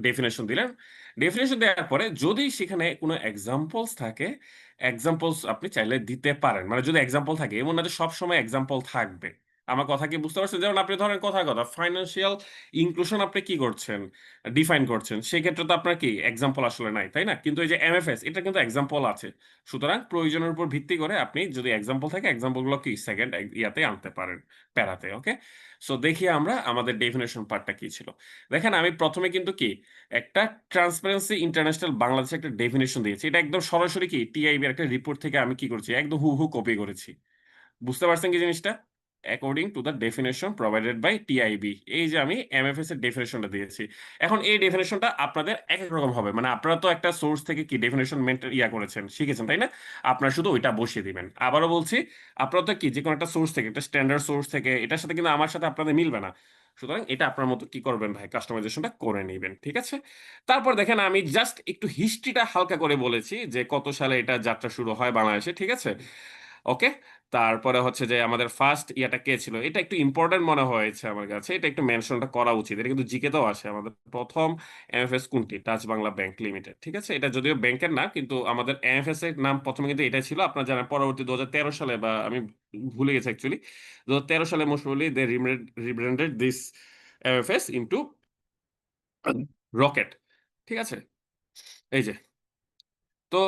ডেফিনেশন দিলেন, ডেফিনেশন দেওয়ার পরে যদি সেখানে কোনো এক্সাম্পলস থাকে, এক্সাম্পলস আপনি চাইলে দিতে পারেন। মানে যদি এক্সাম্পল থাকে, এমন না যে সবসময় এক্সাম্পল থাকবে। আমার কথা কি বুঝতে পারছেন? যেমন আপনি ধরেন কথার কথা ফাইন্যান্সিয়াল ইনক্লুশন আপনি কি করছেন, ডিফাইন করছেন, সেক্ষেত্রে তো আপনার কি এক্সাম্পল আসলে নাই, তাই না? কিন্তু এই যে এমএফএস, এটা কিন্তু এক্সাম্পল আছে। সুতরাং প্রয়োজনের উপর ভিত্তি করে আপনি যদি এক্সাম্পল থাকে, এক্সাম্পল গুলো কি সেকেন্ড ইয়াতে আনতে পারেন, প্যারাতে। ওকে, সো দেখি আমরা আমাদের ডেফিনেশন পার্টটা কি ছিল। দেখেন আমি প্রথমে কিন্তু কি একটা ট্রান্সপারেন্সি ইন্টারন্যাশনাল বাংলাদেশে একটা ডেফিনেশন দিয়েছি, এটা একদম সরাসরি কি টিআইবি একটা রিপোর্ট থেকে আমি কি করেছি, একদম হু হু কপি করেছি। বুঝতে পারছেন কি জিনিসটা? According to the definition provided by TIB, এই যে আমি এমএফএস এর ডেফিনেশনটা দিয়েছি। এখন এই ডেফিনেশনটা আপনাদের এক এক রকম হবে, মানে আপনারা তো একটা সোর্স থেকে কি ডেফিনেশন ইয়া করেছেন, শিখেছেন, তাই না? আপনারা শুধু ওইটা বসিয়ে দিবেন। আবারও বলছি, আপনারা তো কি যে কোনো একটা সোর্স থেকে, একটা স্ট্যান্ডার্ড সোর্স থেকে, এটার সাথে কিন্তু আমার সাথে আপনাদের মিলবে না। সুতরাং এটা আপনার মতো কি করবেন ভাই, কাস্টমাইজেশনটা করে নেবেন। ঠিক আছে, তারপর দেখেন আমি জাস্ট একটু হিস্ট্রিটা হালকা করে বলেছি, যে কত সালে এটা যাত্রা শুরু হয় বাংলাদেশে। ঠিক আছে, ওকে। তারপরে হচ্ছে যে আমাদের ফার্স্ট ইয়াটা কে ছিল, এটা একটু ইম্পর্টেন্ট মনে হয়েছে আমার কাছে, এটা একটু মেনশনটা করা উচিত। এটা কিন্তু জিকে তেও আসে, আমাদের প্রথম এমএফএস কোনটি, টাচ বাংলা ব্যাংক লিমিটেড। ঠিক আছে, এটা যদিও ব্যাংকের না, কিন্তু আমাদের এমএফএস এর নাম প্রথমে কিন্তু এটাই ছিল। আপনারা জানেন পরবর্তী 2013 সালে, বা আমি ভুলে গেছি অ্যাকচুয়ালি, 2013 সালে most probably they rebranded this MFS into Rocket. ঠিক আছে, এই যে, তো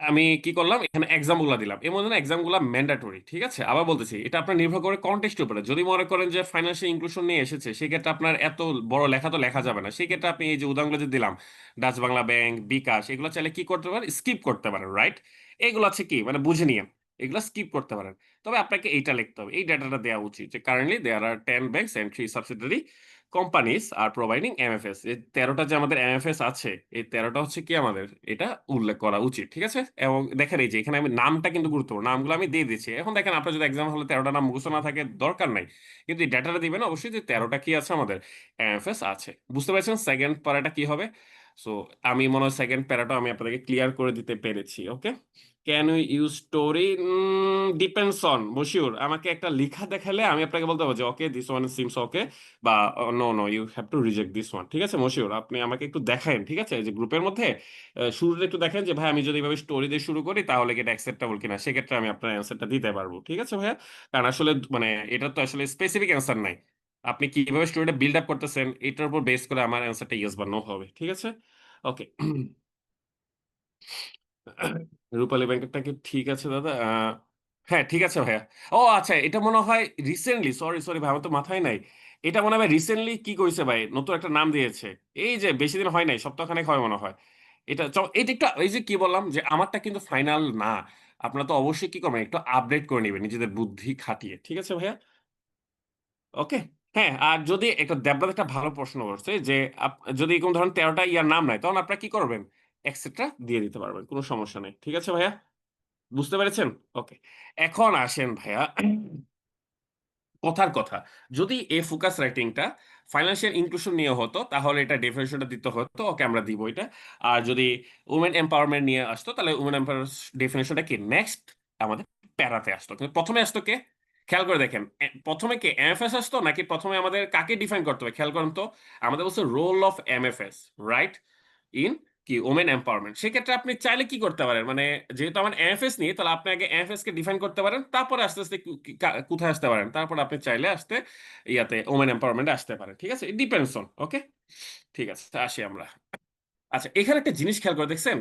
আমি কি করলাম, এখানে এক্সাম গুলা দিলাম, এর মধ্যে এক্সাম গুলা ম্যান্ডাটরি। ঠিক আছে, আবার বলতেছি এটা আপনার নির্ভর করে কন্টেক্সট উপরে। যদি মনে করেন যে ফাইন্যান্সিয়াল ইনক্লুশন নিয়ে এসেছে, সেক্ষেত্রে আপনার এত বড় লেখা তো লেখা যাবে না, সেক্ষেত্রে আপনি এই যে উদাহরণগুলো যে দিলাম, ডাচ বাংলা ব্যাংক, বিকাশ, এগুলো চাইলে কি করতে পারেন, স্কিপ করতে পারেন, রাইট? এগুলো আছে কি মানে বুঝে নিয়ে এগুলো স্কিপ করতে পারেন। তবে আপনাকে এইটা লিখতে হবে, এই ডাটাটা দেওয়া উচিত যে currently there are 10 banks and 3 subsidiary companies are providing MFS. এই ১৩ টা যে আমাদের এমএফএস আছে, এই ১৩ টা হচ্ছে কি আমাদের এটা উল্লেখ করা উচিত। ঠিক আছে? এবং দেখেন এই যে এখানে আমি নামটা কিন্তু গুরুত্বপূর্ণ। নামগুলো আমি দিয়ে দিচ্ছি। এখন দেখেন আপনার যদি এক্সাম হলে ১৩ টা নাম মুখস্থ না থাকে দরকার নাই। কিন্তু এই ডেটাটা দিবেন অবশ্যই যে ১৩ টা কি আছে আমাদের এমএফএস আছে। বুঝতে পেরেছেন সেকেন্ড প্যারাটা কি হবে? সো আমি মনে হয় সেকেন্ড প্যারাটা আমি আপনাদেরকে ক্লিয়ার করে দিতে পেরেছি। Okay? Can you use story? Depends on Moshiur. আমাকে একটা লিখা দেখালে আমি আপনাকে বলতে পারবো যে okay this one seems okay, বা no no you have to reject this one. ঠিক আছে মশিউর, আপনি আমাকে একটু দেখান। ঠিক আছে, যে গ্রুপের মধ্যে শুরুতে একটু দেখেন যে ভাই আমি যদি এভাবে স্টোরি দিয়ে শুরু করি তাহলে কি এটা অ্যাকসেপ্টেবল কিনা, সেক্ষেত্রে আমি আপনার অ্যান্সারটা দিতে পারবো। ঠিক আছে ভাইয়া? কারণ আসলে মানে এটা তো আসলে স্পেসিফিক অ্যান্সার নাই। আপনি কিভাবে স্টোরিটা বিল্ড আপ করতেছেন এটার উপর বেস করে আমার অ্যান্সারটা ইয়েস বা নো হবে। ঠিক আছে? ওকে। রূপালী ব্যাংকেরটা কি ঠিক আছে দাদা? হ্যাঁ ঠিক আছে ভাইয়া। ও আচ্ছা, এটা মনে হয় রিসেন্টলি, সরি সরি ভাই আমার তো মাথায় নাই। এটা মনে হয় রিসেন্টলি কি কইছে ভাই, নতুন একটা নাম দিয়েছে। এই যে বেশি দিন হয় নাই, সপ্তাহখানেক হয় মনে হয়। এটা একটু এই যে কি বললাম যে আমারটা কিন্তু ফাইনাল না। আপনারা তো অবশ্যই কি করবেন, একটু আপডেট করে নেবেন নিজেদের বুদ্ধি খাটিয়ে। ঠিক আছে ভাইয়া? ওকে। হ্যাঁ, আর যদি একটা দেবরাজ একটা ভালো প্রশ্ন করছে যে যদি কোন ধরেন ১৩ টা ইয়ার নাম নাই, তখন আপনারা কি করবেন? এক্সেট্রা দিয়ে দিতে পারবেন। কোন সমস্যা নেই। ঠিক আছে ভাইয়া? বুঝতে পেরেছেন? ওকে। এখন আসেন ভাইয়া কথার কথা। যদি এই ফোকাস রাইটিংটা ফাইন্যান্সিয়াল ইনক্লুশন নিয়ে হতো, তাহলে এটা ডেফিনিশনটা দিতে হতো। ওকে, আমরা দিব এটা। আর যদি উমেন এম্পাওয়ারমেন্ট নিয়ে আসতো, তাহলে উমেন এম্পাওয়ার ডেফিনিশনটা কি নেক্সট আমাদের প্যারাতে আসতো। কিন্তু প্রথমে আসতো কে? খেয়াল করে দেখেন। প্রথমে কে এমএফএস আসতো নাকি প্রথমে আমাদের কাকে ডিফাইন করতে হবে খেয়াল করেন তো। আমাদের বলছে role of MFS, right? In কি ওমেন এম্পাওয়ারমেন্ট। সেক্ষেত্রে আপনি চাইলে কি করতে পারেন, মানে যেহেতু আমার এমএফএস নিয়ে, তাহলে আপনি আগে এমএফএস কে ডিফাইন করতে পারেন, তারপরে আস্তে আস্তে কোথায় আসতে পারেন, তারপর আপনি চাইলে আসতে ইয়াতে ওমেন এম্পাওয়ারমেন্টে আসতে পারেন। ঠিক আছে, ইট ডিপেন্ডস অন। ওকে, ঠিক আছে আসি আমরা। আচ্ছা, এখানে একটা জিনিস খেয়াল করে দেখছেন,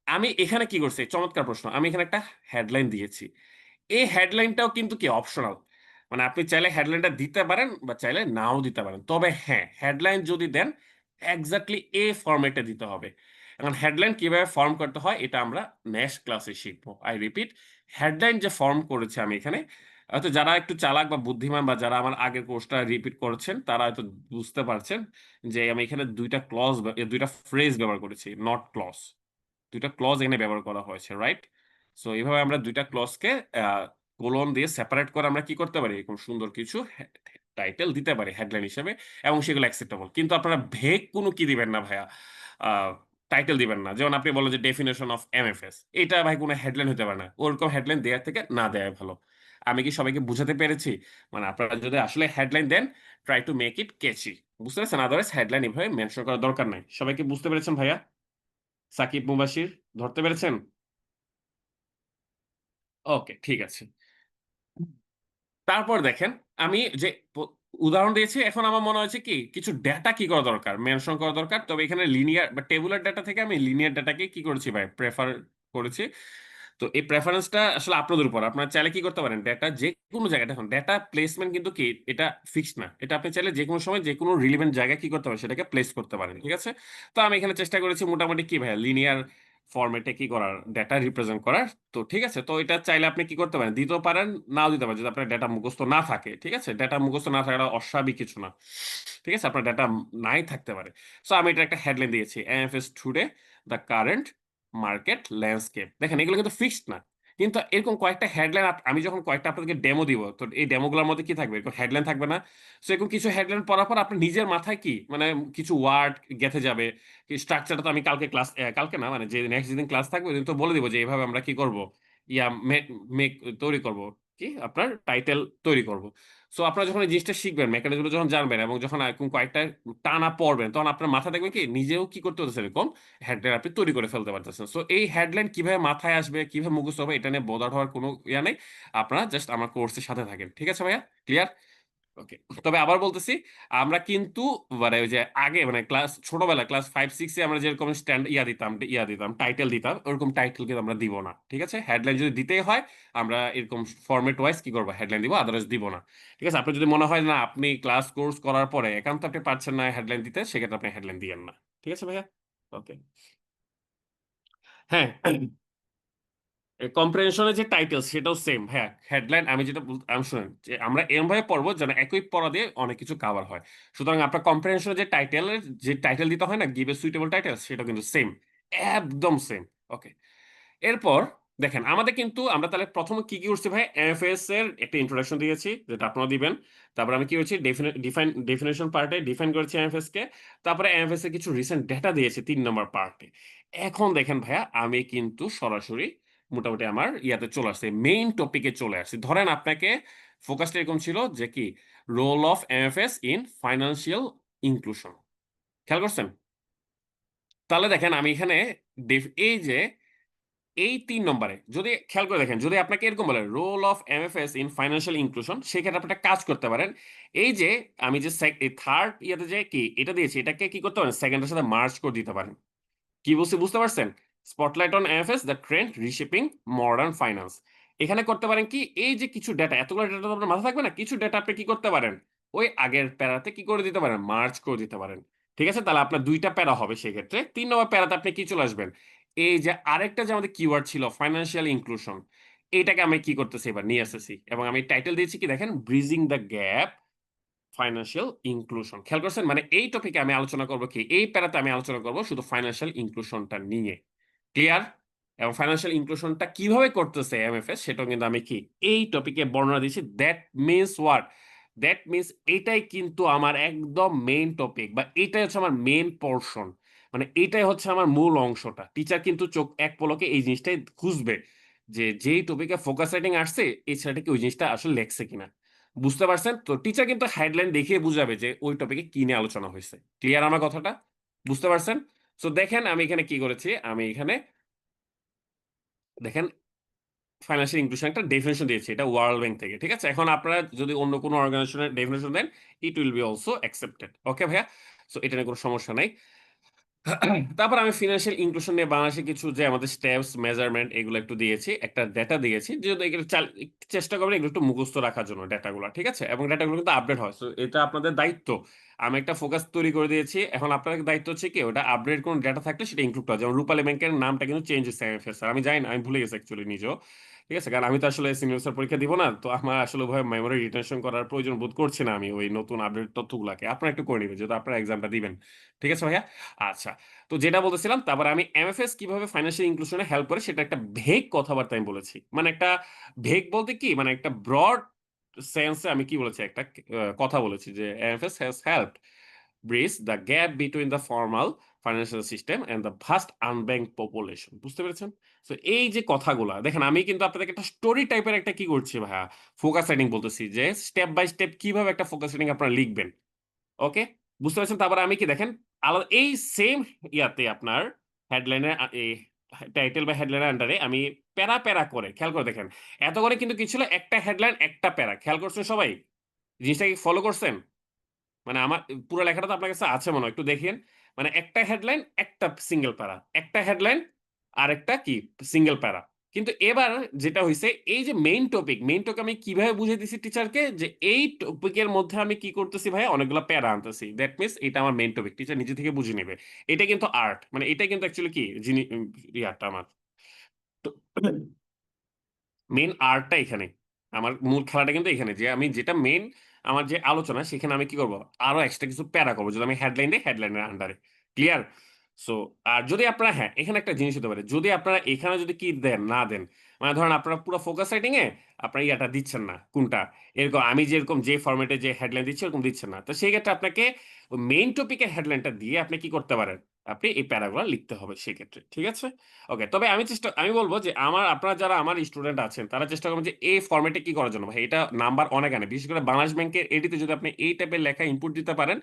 আমি এখানে কি করছি, চমৎকার প্রশ্ন, আমি এখানে একটা হেডলাইন দিয়েছি। এই হেডলাইনটাও কিন্তু কি অপশনাল। মানে আপনি চাইলে হেডলাইনটা দিতে পারেন বা চাইলে নাও দিতে পারেন। তবে হ্যাঁ, হেডলাইন যদি দেন এক্স্যাক্টলি এ ফরম্যাটে দিতে হবে। এখন হেডলাইন কিভাবে ফর্ম করতে হয় এটা আমরা নেক্সট ক্লাসে শিখবো। আই রিপিট, হেডলাইন যে ফর্ম করেছে আমি এখানে, হয়তো যারা একটু চালাক বা বুদ্ধিমান বা যারা আমার আগের কোর্সটা রিপিট করেছেন তারা হয়তো বুঝতে পারছেন যে আমি এখানে দুইটা ক্লজ, দুইটা ফ্রেজ ব্যবহার করেছি, নট ক্লজ। দুইটা ক্লজ এখানে ব্যবহার করা হয়েছে, রাইট? সো এইভাবে আমরা দুইটা ক্লজকে কোলন দিয়ে সেপারেট করে আমরা কি করতে পারি, এরকম সুন্দর কিছু টাইটেল দিতে পারি হেডলাইন হিসেবে, এবং সেগুলো অ্যাকসেপ্টেবল। কিন্তু আপনারা ভেগ কোনো কি দিবেন না ভাইয়া, টাইটেল দিবেন না। যেমন আপনি বলেন যে ডেফিনেশন অফ এমএফএস, এটা ভাই কোনো হেডলাইন হতে পারে না। ওরকম হেডলাইন দেওয়ার থেকে না দেওয়াই ভালো। আমি কি সবাইকে বুঝাতে পেরেছি? মানে আপনারা যদি আসলে হেডলাইন দেন, try to make it catchy. বুঝতে পেরেছেন? আদারওয়াইজ হেডলাইন এভাবে মেনশন করার দরকার নাই। সবাইকে বুঝতে পেরেছেন ভাইয়া? সাকিব মুবাশির ধরতে পেরেছেন? ওকে, ঠিক আছে। তারপর দেখেন, আমি যে উদাহরণ দিয়েছি, এখন আমার মনে হয়েছে কি কিছু ডেটা কি করা দরকার, মেনশন করা দরকার। তবে এখানে লিনিয়ার বা টেবুলার ডেটা থেকে আমি লিনিয়ার ডেটাকে কি করেছি ভাই, প্রেফার করেছি। তো এই প্রেফারেন্সটা আসলে আপনাদের উপর। আপনারা চাইলে কি করতে পারেন, ডেটা যে কোনো জায়গায়, দেখুন ডেটা প্লেসমেন্ট কিন্তু কি এটা ফিক্সড না। এটা আপনি চাইলে যে কোনো সময় যে কোনো রিলেভেন্ট জায়গায় কি করতে পারেন, সেটাকে প্লেস করতে পারেন। ঠিক আছে? তো আমি এখানে চেষ্টা করেছি মোটামুটি কি ভাই লিনিয়ার ফরম্যাটে কি করার, ডেটা রিপ্রেজেন্ট করার। তো ঠিক আছে, তো এটা চাইলে আপনি কি করতে পারেন, দিতেও পারেন, নাও দিতে পারেন, যদি আপনার ডেটা মুখস্থ না থাকে। ঠিক আছে, ডেটা মুখস্থ না থাকাটা অস্বাভাবিক কিছু না। ঠিক আছে, আপনার ডেটা নাই থাকতে পারে। সো আমি এটা একটা হেডলাইন দিয়েছি, MFS today the current market landscape. দেখেন এগুলো কিন্তু ফিক্সড না। কিন্তু এরকম কয়েকটা হেডলাইন আমি যখন কয়েকটা আপনাদেরকে ডেমো দিব, তো এই ডেমোগুলোর মধ্যে কি থাকবে, এরকম হেডলাইন থাকবে না? সো এরকম কিছু হেডলাইন পড়ার পর আপনার নিজের মাথায় কি মানে কিছু ওয়ার্ড গেঁথে যাবে। স্ট্রাকচারটা তো আমি কালকে ক্লাস, কালকে না মানে যে নেক্সট যেদিন ক্লাস থাকবে ওইদিন তো বলে দিব যে এইভাবে আমরা কি করব, ইয়া মেক তৈরি করব, কি আপনার টাইটেল তৈরি করব। সো আপনারা যখন এই জিনিসটা শিখবেন, মেকানিজম যখন জানবেন এবং যখন এরকম কয়েকটা টানা পড়বেন, তখন আপনার মাথা দেখবেন কি নিজেও কি করতে হতেছে, এরকম হেডলাইন আপনি তৈরি করে ফেলতে পারতেছেন। সো এই হেডলাইন কিভাবে মাথায় আসবে, কিভাবে মুখস্থ হবে, এটা নিয়ে বোদার হওয়ার কোনো ইয়া নেই। আপনারা জাস্ট আমার কোর্সের সাথে থাকেন। ঠিক আছে ভাইয়া? ক্লিয়ার? ওকে। তবে আবার বলতেছি, আমরা কিন্তু মানে ওই যে আগে মানে ছোটবেলায় ক্লাস 5 6 এ আমরা যেরকম ইয়া দিতাম টাইটেল দিতাম, ওরকম টাইটেল কিন্তু আমরা দিব না। ঠিক আছে? হেডলাইন যদি দিতেই হয়, আমরা এরকম ফরম্যাট ওয়াইজ কি করবো, হেডলাইন দিব, আদারওয়াইজ দিব না। ঠিক আছে? আপনার যদি মনে হয় না আপনি ক্লাস কোর্স করার পরে একান্ত আপনি পারছেন না হেডলাইন দিতে, সেক্ষেত্রে আপনি হেডলাইন দিয়েন না। ঠিক আছে ভাইয়া? ওকে। হ্যাঁ। কম্প্রিহেনশনের যে টাইটেল সেটাও সেম ভাইয়া। হেডলাইন আমি যেটা আমি শুনেন যে আমরা এরকম ভাবে পড়বো যেন একই পড়া দিয়ে অনেক কিছু কভার হয়। সুতরাং আপনার কম্প্রিহেনশনের যে টাইটেল দিতে হয় না, গিভ এ সুইটেবল টাইটেল, সেটা কিন্তু সেম, একদম সেম। ওকে, এরপর দেখেন আমাদের কিন্তু আমরা তাহলে প্রথমে কি কি করছি ভাই, এমএফএস এর একটা ইন্ট্রোডাকশন দিয়েছি যেটা আপনারা দিবেন। তারপর আমি কি করছি, ডেফিনেশন পার্টে ডিফাইন করেছি এমএফএস কে। তারপরে এমএফএস এর কিছু রিসেন্ট ডেটা দিয়েছি 3 নম্বর পার্টে। এখন দেখেন ভাইয়া, আমি কিন্তু সরাসরি মোটামুটি আমার ইয়াতে চলে আসছে, মেইন টপিকে চলে আসছি। ধরেন আপনাকে ফোকাসটা এরকম ছিল যে কি, role of MFS in financial inclusion, খেয়াল করছেন? তাহলে দেখেন আমি এখানে এই যে এই ৩ নম্বরে যদি খেয়াল করে দেখেন, যদি আপনাকে এরকম বলে role of MFS in financial inclusion, সেক্ষেত্রে আপনি একটা কাজ করতে পারেন। এই যে আমি যে থার্ড ইয়াতে যে কি এটা দিয়েছি, এটাকে কি করতে পারেন, সেকেন্ডের সাথে মার্জ করে দিতে পারেন। কি বলছি বুঝতে পারছেন? Spotlight on FS the trend reshaping modern finance. এখানে করতে পারেন কি, এই যে কিছু ডেটা, এতগুলো ডেটা তো আপনার মাথায় থাকবে না, কিছু ডেটা আপনি কি করতে পারেন, ওই আগের প্যারাতে কি করে দিতে পারেন, মার্চ করে দিতে পারেন। ঠিক আছে, তাহলে আপনার 2টা প্যারা হবে সেক্ষেত্রে। 3 নম্বর প্যারাতে আপনি কি চলে আসবেন, এই যে আরেকটা যে আমাদের কিওয়ার্ড ছিল ফাইন্যান্সিয়াল ইনক্লুশন, এইটাকে আমি কি করতেছি, এবার নিয়ে আসতেছি এবং আমি টাইটেল দিয়েছি কি দেখেন, bridging the gap financial inclusion. খেয়াল করছেন? মানে এই টপিকে আমি আলোচনা করব কি, এই প্যারাতে আমি আলোচনা করব শুধু ফাইন্যান্সিয়াল ইনক্লুশনটা নিয়ে। ক্লিয়ার? এবং ফাইন্যান্সিয়াল ইনক্লুশনটা কিভাবে করতেছে এমএফএস, সেটাও কিন্তু আমি কি এই টপিকে বর্ণনা দিয়েছি। That means what, that means এটাই কিন্তু আমার একদম মেইন টপিক, বা এটাই হচ্ছে আমার মেইন পোর্শন। মানে এটাই হচ্ছে আমার মূল অংশটা। টিচার কিন্তু চোখ এক পলকে এই জিনিসটাই খুঁজবে যে যেই টপিকে ফোকাস রাইটিং আসছে, এই ছেলেটা কি ওই জিনিসটা আসলে লেখছে কিনা। বুঝতে পারছেন তো? টিচার কিন্তু হেডলাইন দেখিয়ে বুঝাবে যে ওই টপিকে কি নিয়ে আলোচনা হয়েছে। ক্লিয়ার আমার কথাটা? বুঝতে পারছেন? সো দেখেন আমি এখানে কি করেছি, আমি এখানে দেখেন ফাইন্যান্সিয়াল ইনক্লুশন একটা ডেফিনিশন দিয়েছি, এটা ওয়ার্ল্ড ব্যাংক থেকে। ঠিক আছে, এখন আপনারা যদি অন্য কোনো অর্গানাইজেশনের ডেফিনিশন দেন, it will be also accepted. Okay ভাইয়া, সো এটা নিয়ে কোনো সমস্যা নাই। তারপর আমি ফিনান্সিয়াল ইনক্লুশন নিয়ে বাংলাদেশে কিছু যে আমাদের স্টেপস মেজারমেন্ট এগুলো একটু দিয়েছি, একটা ডেটা দিয়েছি, যেহেতু এগুলো একটু চেষ্টা করবেন এগুলো একটু মুখস্থ রাখার জন্য ডেটাগুলো। ঠিক আছে, এবং ডেটাগুলো কিন্তু আপডেট হয়, সো এটা আপনাদের দায়িত্ব। আমি একটা ফোকাস তৈরি করে দিয়েছি, এখন আপনাদের দায়িত্ব হচ্ছে কি, ওটা আপডেট কোনো ডেটা থাকলে সেটা ইনক্লুড করা। যেমন রূপালী ব্যাংকের নামটা কিন্তু চেঞ্জ হয়েছে এমএফএস, আমি জানি না, আমি ভুলে গেছি অ্যাকচুয়ালি নিজেও। ঠিক আছে, কারণ আমি তো আসলে সিনিয়র পরীক্ষা দিব না, তো আমার আসলে ভাবে মেমোরি রিটেনশন করার প্রয়োজন বোধ করছি না আমি ওই নতুন আপডেট তথ্যগুলোকে। আপনারা একটু করে নেবেন যেহেতু আপনারা এক্সামটা দিবেন। ঠিক আছে ভাইয়া? আচ্ছা, তো যেটা বলতেছিলাম, তারপর আমি এমএফএস কিভাবে ফাইন্যান্সিয়াল ইনক্লুশনে হেল্প করে সেটা একটা ভেগ কথাবার্তা আমি বলেছি। মানে একটা ভেগ বলতে কি, মানে একটা ব্রড সেন্সে আমি কি বলেছি, একটা কথা বলেছি যে MFS has helped bridge the gap between the formal financial system and the vast unbanked population. বুঝতে পেরেছেন? তো এই যে কথাগুলা দেখেন, আমি কিন্তু আপনাদেরকে একটা স্টোরি টাইপের একটা কি করছি ভাইয়া, ফোকাস রাইটিং বলতেছি, যে স্টেপ বাই স্টেপ কিভাবে একটা ফোকাস রাইটিং আপনারা লিখবেন। ওকে, বুঝতে পারছেন? তারপরে আমি কি দেখেন, আলাদা এই সেম ইয়াতে আপনার হেডলাইনের টাইটেল বা হেডলাইনের আন্ডারে আমি প্যারা প্যারা করে, খেয়াল করে দেখেন, এত করে কিন্তু কি ছিল, একটা হেডলাইন একটা প্যারা। খেয়াল করছেন সবাই? জিনিসটা কি ফলো করছেন? মানে আমার পুরো লেখাটা তো আপনার কাছে আছে মনে হয়, একটু দেখেন। মানে একটা হেডলাইন একটা সিঙ্গেল প্যারা, একটা হেডলাইন আরেকটা কি সিঙ্গেল প্যারা। কিন্তু এবার যেটা হইছে, এই যে মেইন টপিক আমি কিভাবে বুঝিয়ে দিছি টিচারকে, যে এই টপিকের মধ্যে আমি কি করতেছি ভাই, অনেকগুলো প্যারা আনতেছি, দ্যাট মিন্স এটা আমার মেইন টপিক, টিচার নিজে থেকে বুঝে নেবে। এটা কিন্তু আর্ট, মানে এটা কিন্তু অ্যাকচুয়ালি কি যিনি ইয়াটা আমার তো মেইন আর্টটা এখানে, আমার মূল খেলাটা কিন্তু এখানে, যে আমি যেটা মেইন আমার যে আলোচনা, সেখানে আমি কি করব, আরো এক্সট্রা কিছু প্যারা করবো, যদি আমি হেডলাইন দিই হেডলাইনের আন্ডারে। ক্লিয়ার? সো আর যদি আপনারা, হ্যাঁ এখানে একটা জিনিস হতে পারে, যদি আপনারা এখানে যদি কি দেন না দেন, মানে ধরেন আপনারা পুরো ফোকাস রাইটিং এ আপনারা ইয়াটা দিচ্ছেন না, কোনটা, এরকম আমি যেরকম যে ফরম্যাটে যে হেডলাইন দিচ্ছি এরকম দিচ্ছেন না, তো সেই ক্ষেত্রে আপনাকে মেইন টপিকের হেডলাইনটা দিয়ে আপনি কি করতে পারেন, আপনি এই প্যারাগুলো লিখতে হবে সেক্ষেত্রে। ঠিক আছে? ওকে, তবে আমি বলব যে আপনারা যারা আমার স্টুডেন্ট আছেন, তারা চেষ্টা করবেন যে এই ফরম্যাটে কি করার জন্য ভাই, এটা নাম্বার অনেক আনে, বিশেষ করে বাংলাদেশ ব্যাংকের এডিতে যদি আপনি এই টাইপের লেখা ইনপুট দিতে পারেন,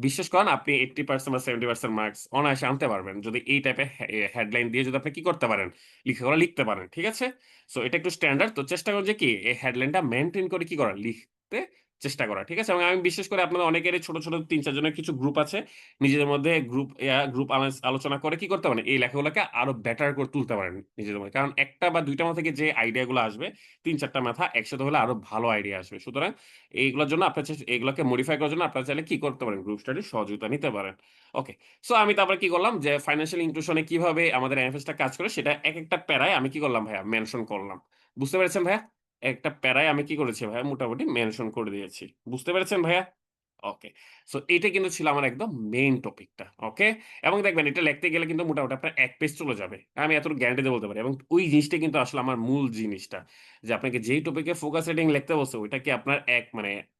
বিশ্বাস করেন আপনি 80% বা 70% মার্কস অনায়াসে আনতে পারবেন, যদি এই টাইপের হেডলাইন দিয়ে যদি আপনি কি করতে পারেন, লিখে লিখতে পারেন। ঠিক আছে, সো এটা একটু স্ট্যান্ডার্ড, তো চেষ্টা করুন যে কি এই হেডলাইনটা মেনটেন করে কি করা, লিখতে চেষ্টা করা। ঠিক আছে? এবং আমি বিশেষ করে আপনাদের অনেকেরই ছোট, ছোট ৩-৪ জনের কিছু গ্রুপ আছে। নিজেদের মধ্যে গ্রুপ আলোচনা করে কি করতে পারেন? এই লেখাগুলোকে আরো বেটার করে তুলতে পারেন নিজেদের মধ্যে। কারণ ১ টা বা ২ টা মাথা থেকে যে আইডিয়া গুলো আসবে, ৩-৪ টা মাথা একসাথে হলে আরো ভালো আইডিয়া আসবে। সুতরাং এইগুলোর জন্য আপনার এগুলোকে মডিফাই করার জন্য আপনারা চাইলে কি করতে পারেন? গ্রুপ স্টাডির সহযোগিতা নিতে পারেন। ওকে। সো আমি তারপরে কি করলাম যে ফাইন্যান্সিয়াল ইনক্লুশন এ কিভাবে আমাদের এমএফএস টা কাজ করে সেটা একেকটা প্যারায় আমি কি করলাম ভাইয়া? মেনশন করলাম। বুঝতে পেরেছেন ভাইয়া? একটা প্যারায় আমি কি করেছি ভাইয়া? মোটামুটি মেনশন করে দিয়েছি। বুঝতে পেরেছেন ভাইয়া? ওকে। সো এইটা কিন্তু ছিল আমার একদম মেইন টপিকটা। ওকে? এবং দেখবেন এটা লিখতে গেলে কিন্তু মোটামুটি আপনার ১ পেজ চলে যাবে। আমি এতটুকু গ্যারান্টি দিয়ে বলতে পারি। এবং ওই জিনিসটাই কিন্তু আসলে আমার মূল জিনিসটা। যে আপনাকে যেই টপিকে ফোকাস রেটিং লিখতে বলছে ওইটা কি আপনার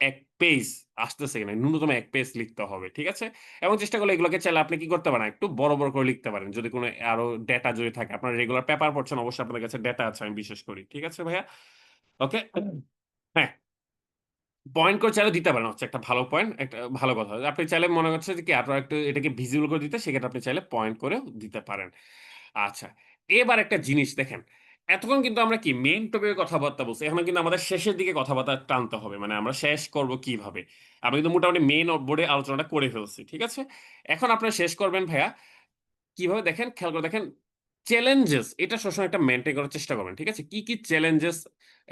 ১ পেজ আসতেছে কিনা? ন্যূনতম ১ পেজ লিখতে হবে। ঠিক আছে? এবং চেষ্টা করলে এগুলোকে চাইলে আপনি কি করতে পারেন? একটু বড়, বড় করে লিখতে পারেন। যদি কোন আরো ডেটা যদি থাকে। আপনার রেগুলার পেপার পড়ছেন অবশ্যই আপনাদের কাছে ডেটা আছে আমি বিশ্বাস করি। ঠিক আছে ভাইয়া? ওকে? হ্যাঁ। পয়েন্ট করে চাইলে দিতে পারেন হচ্ছে একটা ভালো পয়েন্ট, একটা ভালো কথা। আপনি চাইলে মনে হচ্ছে যে কি আরো একটু এটাকে ভিজিবল করে দিতে সেক্ষেত্রে আপনি চাইলে পয়েন্ট করেও দিতে পারেন। আচ্ছা, এবার একটা জিনিস দেখেন। এতক্ষণ কিন্তু আমরা কি মেইন টপিকে কথাবার্তা বলছি। এখন কিন্তু আমাদের শেষের দিকে কথাবার্তা টানতে হবে। মানে আমরা শেষ করব কিভাবে? আমরা কিন্তু মোটামুটি মেইন বোর্ডে আলোচনাটা করে ফেলছি। ঠিক আছে? এখন আপনারা শেষ করবেন ভাইয়া কিভাবে দেখেন, খেয়াল করে দেখেন, চ্যালেঞ্জেস এটা সবসময় একটা মেইনটেইন করার চেষ্টা করবেন। ঠিক আছে? কি চ্যালেঞ্জেস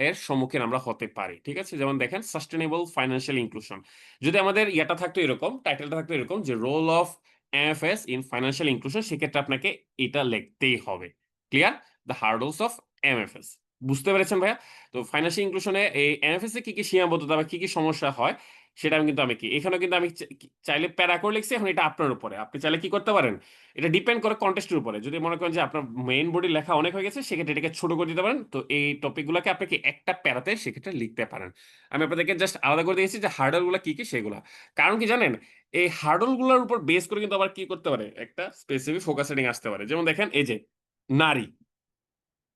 এর সম্মুখীন আমরা হতে পারি। ঠিক আছে? যেমন দেখেন সাস্টেইনেবল ফাইন্যান্সিয়াল ইনক্লুশন। যদি আমাদের ইয়াটা থাকতো এরকম, টাইটেলটা থাকতো এরকম যে role of MFS in financial inclusion সেক্ষেত্রে আপনাকে এটা লিখতেই হবে। Clear? The hurdles of MFS. বুঝতে পেরেছেন ভাইয়া? তো ফাইন্যান্সিয়াল ইনক্লুশন এ এই এমএফএস এ কি সীমাবদ্ধতা বা কি সমস্যা হয় সেটা কিন্তু আমি কি এখানেও কিন্তু আমি চাইলে প্যারা করে লিখছি এখন এটা আপনার উপরে। আপনি চাইলে কি করতে পারেন? এটা ডিপেন্ড করে কনটেক্সট এর উপরে। যদি মনে করেন যে আপনার মেইন বডি লেখা অনেক হয়ে গেছে, সেক্ষেত্রে এটাকে ছোট করে দিতে পারেন। তো এই টপিক গুলাকে আপনি কি একটা প্যারাতে সেক্ষেত্রে লিখতে পারেন। আমি আপনাদেরকে জাস্ট আলাদা করে দিয়েছি যে হার্ডল গুলা কি সেগুলা। কারণ কি জানেন? এই হার্ডল গুলার উপর বেস করে কিন্তু আবার কি করতে পারে? একটা স্পেসিফিক ফোকাস সেটিং আসতে পারে। যেমন দেখেন এই যে নারী।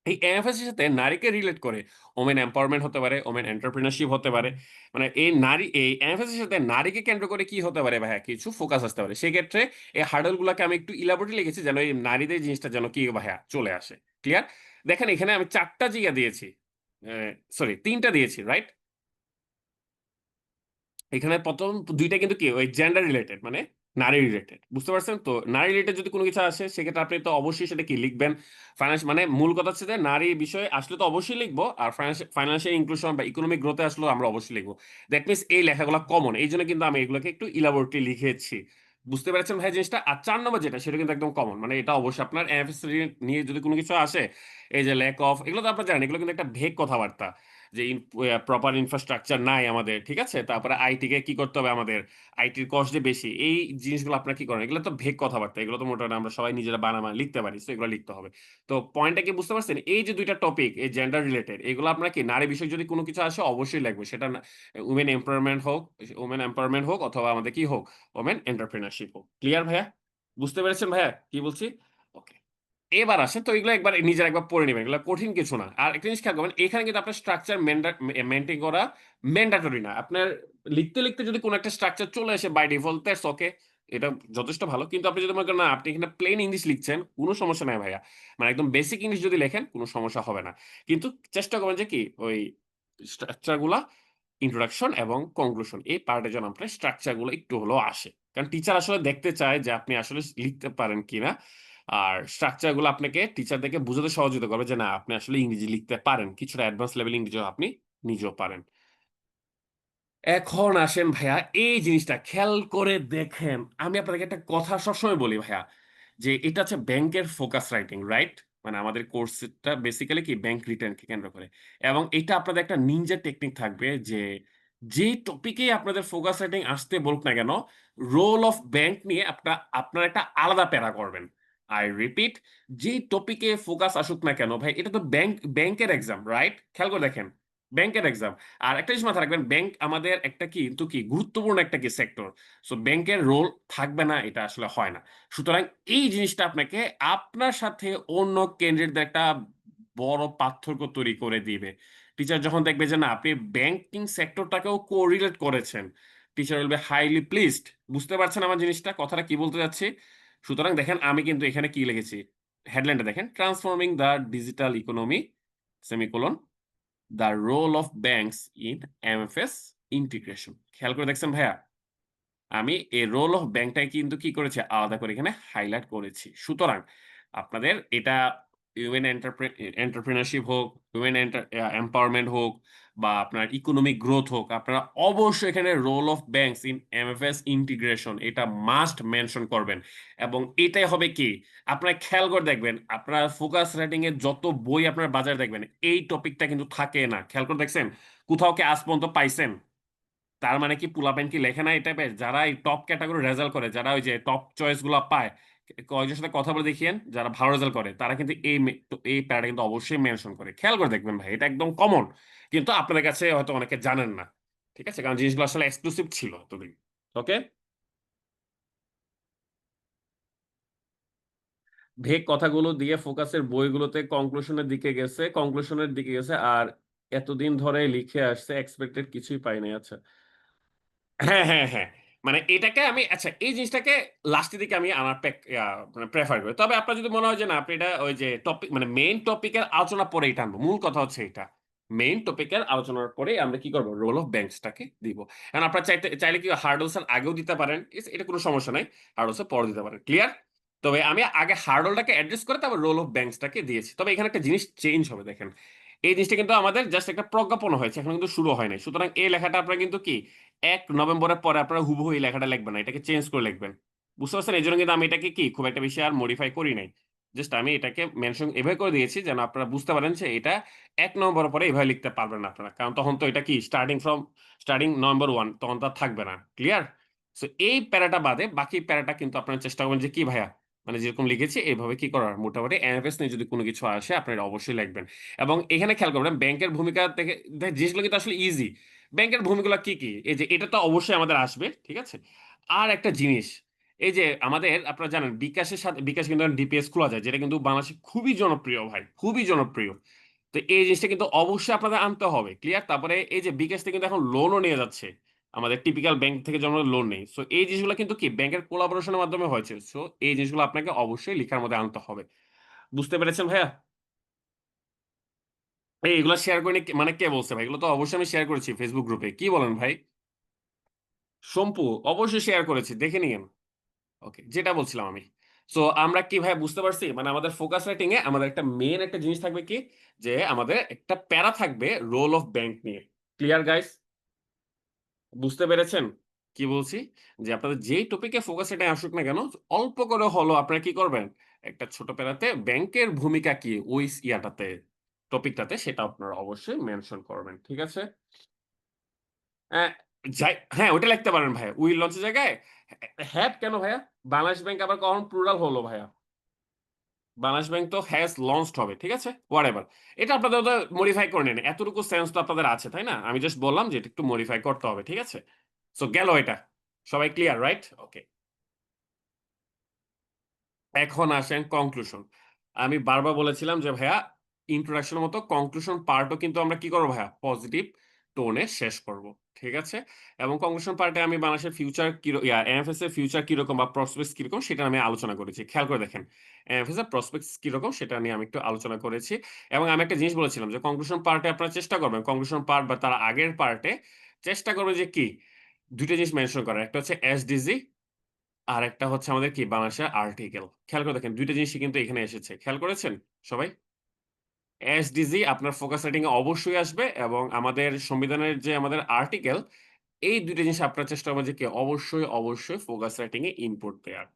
এই এমএফএস এর সাথে নারীকে রিলেট করে ওমেন এম্পাওয়ারমেন্ট হতে পারে, ওমেন এন্টারপ্রেনারশিপ হতে পারে। মানে এই এমএফএস এর সাথে নারীকে কেন্দ্র করে কি হতে পারে ভাইয়া? কিছু ফোকাস আসতে পারে। সেক্ষেত্রে এই হার্ডল গুলাকে আমি একটু ইলাবোরেটলি লিখেছি যেন এই নারীদের জিনিসটা যেন কি ভাইয়া চলে আসে। ক্লিয়ার? দেখেন এখানে আমি ৪ টা জায়গা দিয়েছি। সরি ৩ টা দিয়েছি, রাইট? এখানে ১ম ২ টা কিন্তু কি ওই জেন্ডার রিলেটেড মানে নারী রিলেটেড। বুঝতে পারছেন? তো নারী রিলেটেড যদি কোন কিছু আসে সেক্ষেত্রে আপনি তো অবশ্যই সেটা কি লিখবেন। মানে মূল কথা হচ্ছে যে নারী বিষয়ে আসলে তো অবশ্যই লিখব। আর ফাইন্যান্সিয়াল ইনক্লুশন বা ইকোনমিক গ্রোথ এ আসলেও আমরা অবশ্যই লিখব। দ্যাট মিনস এই লেখাগুলা কমন। এইজন্য কিন্তু আমি এগুলোকে একটু ইলাবোরেটলি লিখেছি। বুঝতে পেরেছেন ভাই জিনিসটা? আর ৪ নম্বর যেটা সেটা কিন্তু একদম কমন। মানে এটা অবশ্যই আপনার এমএফএস নিয়ে যদি কোন কিছু আসে, এই যে ল্যাক অফ এগুলো তো আপনারা জানেন এগুলো কিন্তু একটা ভেগ কথাবার্তা। যে প্রপার ইনফ্রাস্ট্রাকচার নাই আমাদের। ঠিক আছে? তারপরে আইটি কে কি করতে হবে আমাদের? আইটির কস্ট যে বেশি। এই জিনিসগুলো আপনারা কি করেন? এগুলো তো ভেগ কথাবার্তা। এগুলো তো মোটামুটি আমরা সবাই নিজেরা বানায় লিখতে পারি। সো এগুলো লিখতে হবে। তো পয়েন্টটা কি বুঝতে পারছেন? এই যে ২ টা টপিক এই জেন্ডার রিলেটেড এগুলো আপনারা কি নারী বিষয়ক যদি কোন কিছু আসে অবশ্যই লিখবে। সেটা না ওমেন এম্পাওয়ারমেন্ট হোক অথবা আমাদের কি হোক? ওমেন এন্টারপ্রেনারশিপ হোক। ক্লিয়ার ভাইয়া? বুঝতে পেরেছেন ভাইয়া কি বলছি? ওকে। এবার আসেন তো এগুলো একবার নিজেরা একবার পড়ে নিবেন। এগুলো কঠিন কিছু না। আর একটা জিনিস খেয়াল করবেন, এখানে কিন্তু আপনার স্ট্রাকচার মেইনটেইন করা ম্যান্ডেটরি না। আপনার লিখতে, লিখতে যদি কোন একটা স্ট্রাকচার চলে আসে বাই ডিফল্ট দ্যাটস ওকে। এটা যথেষ্ট ভালো। কিন্তু আপনি যদি মনে করেন না আপনি এখানে প্লেন ইংলিশ লিখছেন, কোন সমস্যা নাই ভাইয়া। মানে একদম বেসিক ইংলিশ যদি লেখেন কোন সমস্যা হবে না। কিন্তু চেষ্টা করবেন যে কি ওই স্ট্রাকচার গুলা ইন্ট্রোডাকশন এবং কনক্লুশন এই পার্টে যেন আপনার স্ট্রাকচার গুলো একটু হলেও আসে। কারণ টিচার আসলে দেখতে চায় যে আপনি আসলে লিখতে পারেন কিনা। আর স্ট্রাকচার গুলো আপনাকে টিচারদেরকে বুঝাতে সহযোগিতা করবে যে না আপনি আসলে ইংরেজি লিখতে পারেন। কিছুটা অ্যাডভান্স লেভেল ইংরেজিও আপনি নিজেও পারেন। এখন আসেন ভাইয়া এই জিনিসটা খেয়াল করে দেখেন। আমি আপনাদেরকে একটা কথা সবসময় বলি ভাইয়া যে এটা হচ্ছে ব্যাংকের ফোকাস রাইটিং, রাইট? মানে আমাদের কোর্সটা বেসিক্যালি কি ব্যাংক রিটার্নকে কেন্দ্র করে। এবং এটা আপনাদের একটা নিনজা টেকনিক থাকবে যে, যেই টপিকেই আপনাদের ফোকাস রাইটিং আসতে বলুক না কেন, রোল অফ ব্যাংক নিয়ে আপনার একটা আলাদা প্যারা করবেন। I repeat যেই টপিকে ফোকাস আসুক না কেন ভাই এটা তো ব্যাংকের এক্সাম, রাইট? খেয়াল করে দেখেন। ব্যাংকের এক্সাম। আর একটা জিনিস মাথায় রাখবেন, ব্যাংক আমাদের একটা কিন্তু কি গুরুত্বপূর্ণ একটা কি সেক্টর। সো ব্যাংকের রোল থাকবে না এটা আসলে হয় না। সুতরাং এই জিনিসটা আপনাকে আপনার সাথে অন্য ক্যান্ডিডেটদের একটা বড় পার্থক্য তৈরি করে দিবে। টিচার যখন দেখবে যে না আপনি ব্যাংকিং সেক্টরটাকেও কোরিলেট করেছেন, teacher will be highly pleased. বুঝতে পারছেন আমার জিনিসটা? কথাটা কি বলতে চাচ্ছি? সুতরাং দেখেন আমি কিন্তু এখানে কি লিখেছি? হেডলাইনটা দেখেন, transforming the digital economy semicolon the role of banks in MFS integration. খেয়াল করে দেখছেন ভাইয়া? আমি এই রোল অফ ব্যাংকটাই কিন্তু কি করেছি? আলাদা করে এখানে হাইলাইট করেছি। সুতরাং আপনাদের এটা উইমেন এন্টারপ্রেনিউরশিপ হোক, উইমেন এম্পাওয়ারমেন্ট হোক বা আপনার ইকোনমিক গ্রোথ হোক, আপনারা অবশ্যই এখানে role of banks in MFS integration এটা মাস্ট মেনশন করবেন। এবং এটাই হবে কি? আপনারা খেয়াল করে দেখবেন, আপনারা ফোকাস রাইটিং এর যত বই আপনারা বাজারে দেখবেন, এই টপিকটা কিন্তু থাকে না। খেয়াল করে দেখছেন? কোথাও কি আজ পর্যন্ত পাইছেন? তার মানে কি পোলাপাইন কি লেখে না এই টাইপের যারা এই টপ ক্যাটাগরি রেজাল্ট করে, যারা ওই যে টপ চয়েস গুলো পায়, কয়েকজনের সাথে কথা বলে দেখিয়েন যারা ভালো রেজাল্ট করে, তারা কিন্তু এই প্যারাটা কিন্তু অবশ্যই মেনশন করে। খেয়াল করে দেখবেন ভাই, এটা একদম কমন, কিন্তু আপনাদের কাছে হয়তো অনেকে জানেন না। ঠিক আছে, কারণ জিনিসগুলো আসলে এক্সক্লুসিভ ছিল এতদিন। ওকে, ভেগ কথাগুলো দিয়ে ফোকাসের বইগুলোতে কনক্লুশনের দিকে গেছে, আর এতদিন ধরে লিখে আসছে, এক্সপেক্টেড কিছুই পাইনি। আচ্ছা, হ্যাঁ, হ্যাঁ, হ্যাঁ। মানে এটাকে আমি, আচ্ছা, এই জিনিসটাকে লাস্টের দিকে আমি আনার মানে প্রেফার করি। তবে আপনার যদি মনে হয় যে না, আপনি এটা ওই যে টপিক মানে মেইন টপিকের আলোচনা পরেই টানবো। মূল কথা হচ্ছে এটা। মেইন টপিকের আলোচনার পরেই আমরা কি করব? রোল অফ ব্যাংকসটাকে দিব। এখন আপনারা চাইলে কি হার্ডলস এর আগেও দিতে পারেন। এটা কোনো সমস্যা নাই। হার্ডলস এর পরে দিতে পারেন। ক্লিয়ার? তবে আমি আগে হার্ডলটাকে অ্যাড্রেস করে তারপর রোল অফ ব্যাংকসটাকে দিয়েছি। তবে এখানে একটা জিনিস চেঞ্জ হবে, দেখেন। এই জিনিসটা কিন্তু আমাদের জাস্ট একটা প্রজ্ঞাপন হয়েছে, এখন কিন্তু শুরু হয় নাই। সুতরাং এই লেখাটা আপনারা কিন্তু কি 1 নভেম্বরের পরে আপনারা হুবহু এই লেখাটা লিখবেন না, এটাকে চেঞ্জ করে লিখবেন। বুঝতে পারছেন? এই জন্য কিন্তু আমি এটাকে কি খুব একটা বেশি আর মডিফাই করি নাই। জাস্ট আমি এটাকে মেনশন এভাবে করে দিয়েছি যেন আপনারা বুঝতে পারেন যে এটা 1 নভেম্বরের পরে এভাবে লিখতে পারবেন না আপনারা, কারণ তখন তো এটা কি স্টার্টিং November 1, তখন তো আর থাকবে না। ক্লিয়ার? সো এই প্যারাটা বাদে বাকি প্যারাটা কিন্তু আপনারা চেষ্টা করবেন যে কি ভাইয়া, মানে যেরকম লিখেছি এইভাবে কি করার, মোটামুটি এনএফএস নিয়ে যদি কোনো কিছু আসে আপনারা অবশ্যই লিখবেন। এবং এখানে খেয়াল করবেন ব্যাংকের ভূমিকা থেকে, জিনিসগুলো কিন্তু আসলে ইজি। ব্যাংকের ভূমিকাগুলো কি কি, এই যে এটা তো অবশ্যই আমাদের আসবে, ঠিক আছে। আর একটা জিনিস, এই যে আমাদের আপনারা জানেন বিকাশের সাথে, বিকাশ কিন্তু ডিপিএস খোলা যায়, যেটা কিন্তু বাংলাদেশে খুবই জনপ্রিয় ভাই, খুবই জনপ্রিয়। তো এই জিনিসটা কিন্তু অবশ্যই আপনাদের আনতে হবে। ক্লিয়ার? তারপরে এই যে বিকাশ থেকে কিন্তু এখন লোনও নিয়ে যাচ্ছে, আমাদের টিপিক্যাল ব্যাংক থেকে যেমন লোন নেই। সো এই জিনিসগুলো কিন্তু কি ব্যাংকের কোলাবোরেশনের মাধ্যমে হয়েছে। সো এই জিনিসগুলো আপনাকে অবশ্যই লেখার মধ্যে আনতে হবে। বুঝতে পেরেছেন ভাইয়া? এই এগুলো শেয়ার করে মানে কে বলছে ভাই? এগুলো তো অবশ্যই আমি শেয়ার করেছি ফেসবুক গ্রুপে। কি বলেন ভাই? সম্পু অবশ্যই শেয়ার করেছি, দেখে নিয়েন। ওকে, যেটা বলছিলাম আমি। সো আমরা কি ভাই বুঝতে পারছি, মানে আমাদের ফোকাস রাইটিং এ আমাদের একটা মেইন একটা জিনিস থাকবে কি, যে আমাদের একটা প্যারা থাকবে রোল অফ ব্যাংক নিয়ে। Clear guys? বুঝতে পেরেছেন কি বলছি? যে আপনাদের যেই টপিকে ফোকাস এটা আসুক না কেন, অল্প করে হলো আপনারা কি করবেন? একটা ছোট প্যারাতে ব্যাংকের ভূমিকা কি ওই ইয়াটাতে, টপিকটাতে, সেটা আপনারা অবশ্যই মেনশন করবেন। ঠিক আছে? অ্যা হ্যাঁ, ওইটা লিখতে পারেন ভাইয়া। উইল লঞ্চের জায়গায় হ্যাভ কেন ভাইয়া? বাংলাদেশ ব্যাংক আবার কখন প্লুরাল হলো ভাইয়া? বাংলাদেশ ব্যাংক তো হ্যাজ লঞ্চড হবে। ঠিক আছে? হোয়াটএভার। এটা আপনাদের তো মডিফাই করে নেন। এতটুকু সেন্স তো আপনাদের আছে, তাই না? আমি জাস্ট বললাম যে এটা একটু মডিফাই করতে হবে। ঠিক আছে? সো গেল এটা। সবাই ক্লিয়ার, রাইট? ওকে। এখন আসেন কনক্লুশন। আমি বারবার বলেছিলাম যে ভাইয়া, ইন্ট্রোডাকশনের মতো কনক্লুশন পার্টও কিন্তু আমরা কি করবো ভাইয়া? পজিটিভ টোনে শেষ করব। ঠিক আছে? এবং কনক্লুশন পার্টে আমি বাংলাদেশের ফিউচার কি, এমএফএস এর ফিউচার কিরকম বা প্রসপেক্টস কিরকম সেটা আমি আলোচনা করেছি। খেয়াল করে দেখেন। এমএফএস এর প্রসপেক্টস কিরকম সেটা নিয়ে আমি একটু আলোচনা করেছি। এবং আমি একটা জিনিস বলেছিলাম যে কনক্লুশন পার্টে আপনারা চেষ্টা করবেন, কনক্লুশন পার্ট বা তার আগের পার্টে চেষ্টা করবেন যে কি, ২ টা জিনিস মেনশন করার। একটা হচ্ছে এসডিজি, আরেকটা হচ্ছে আমাদের কি বাংলাদেশের আর্টিকেল। খেয়াল করে দেখেন ২ টা জিনিসই কিন্তু এখানে এসেছে। খেয়াল করেছেন সবাই? এসডিজি আপনার ফোকাস রাইটিং এ অবশ্যই আসবে, এবং আমাদের সংবিধানের যে আমাদের আর্টিকেল, এই ২ টা জিনিস আপনার চেষ্টা করবেন যে কি অবশ্যই ফোকাস রাইটিং এ ইনপুট দেয়ার।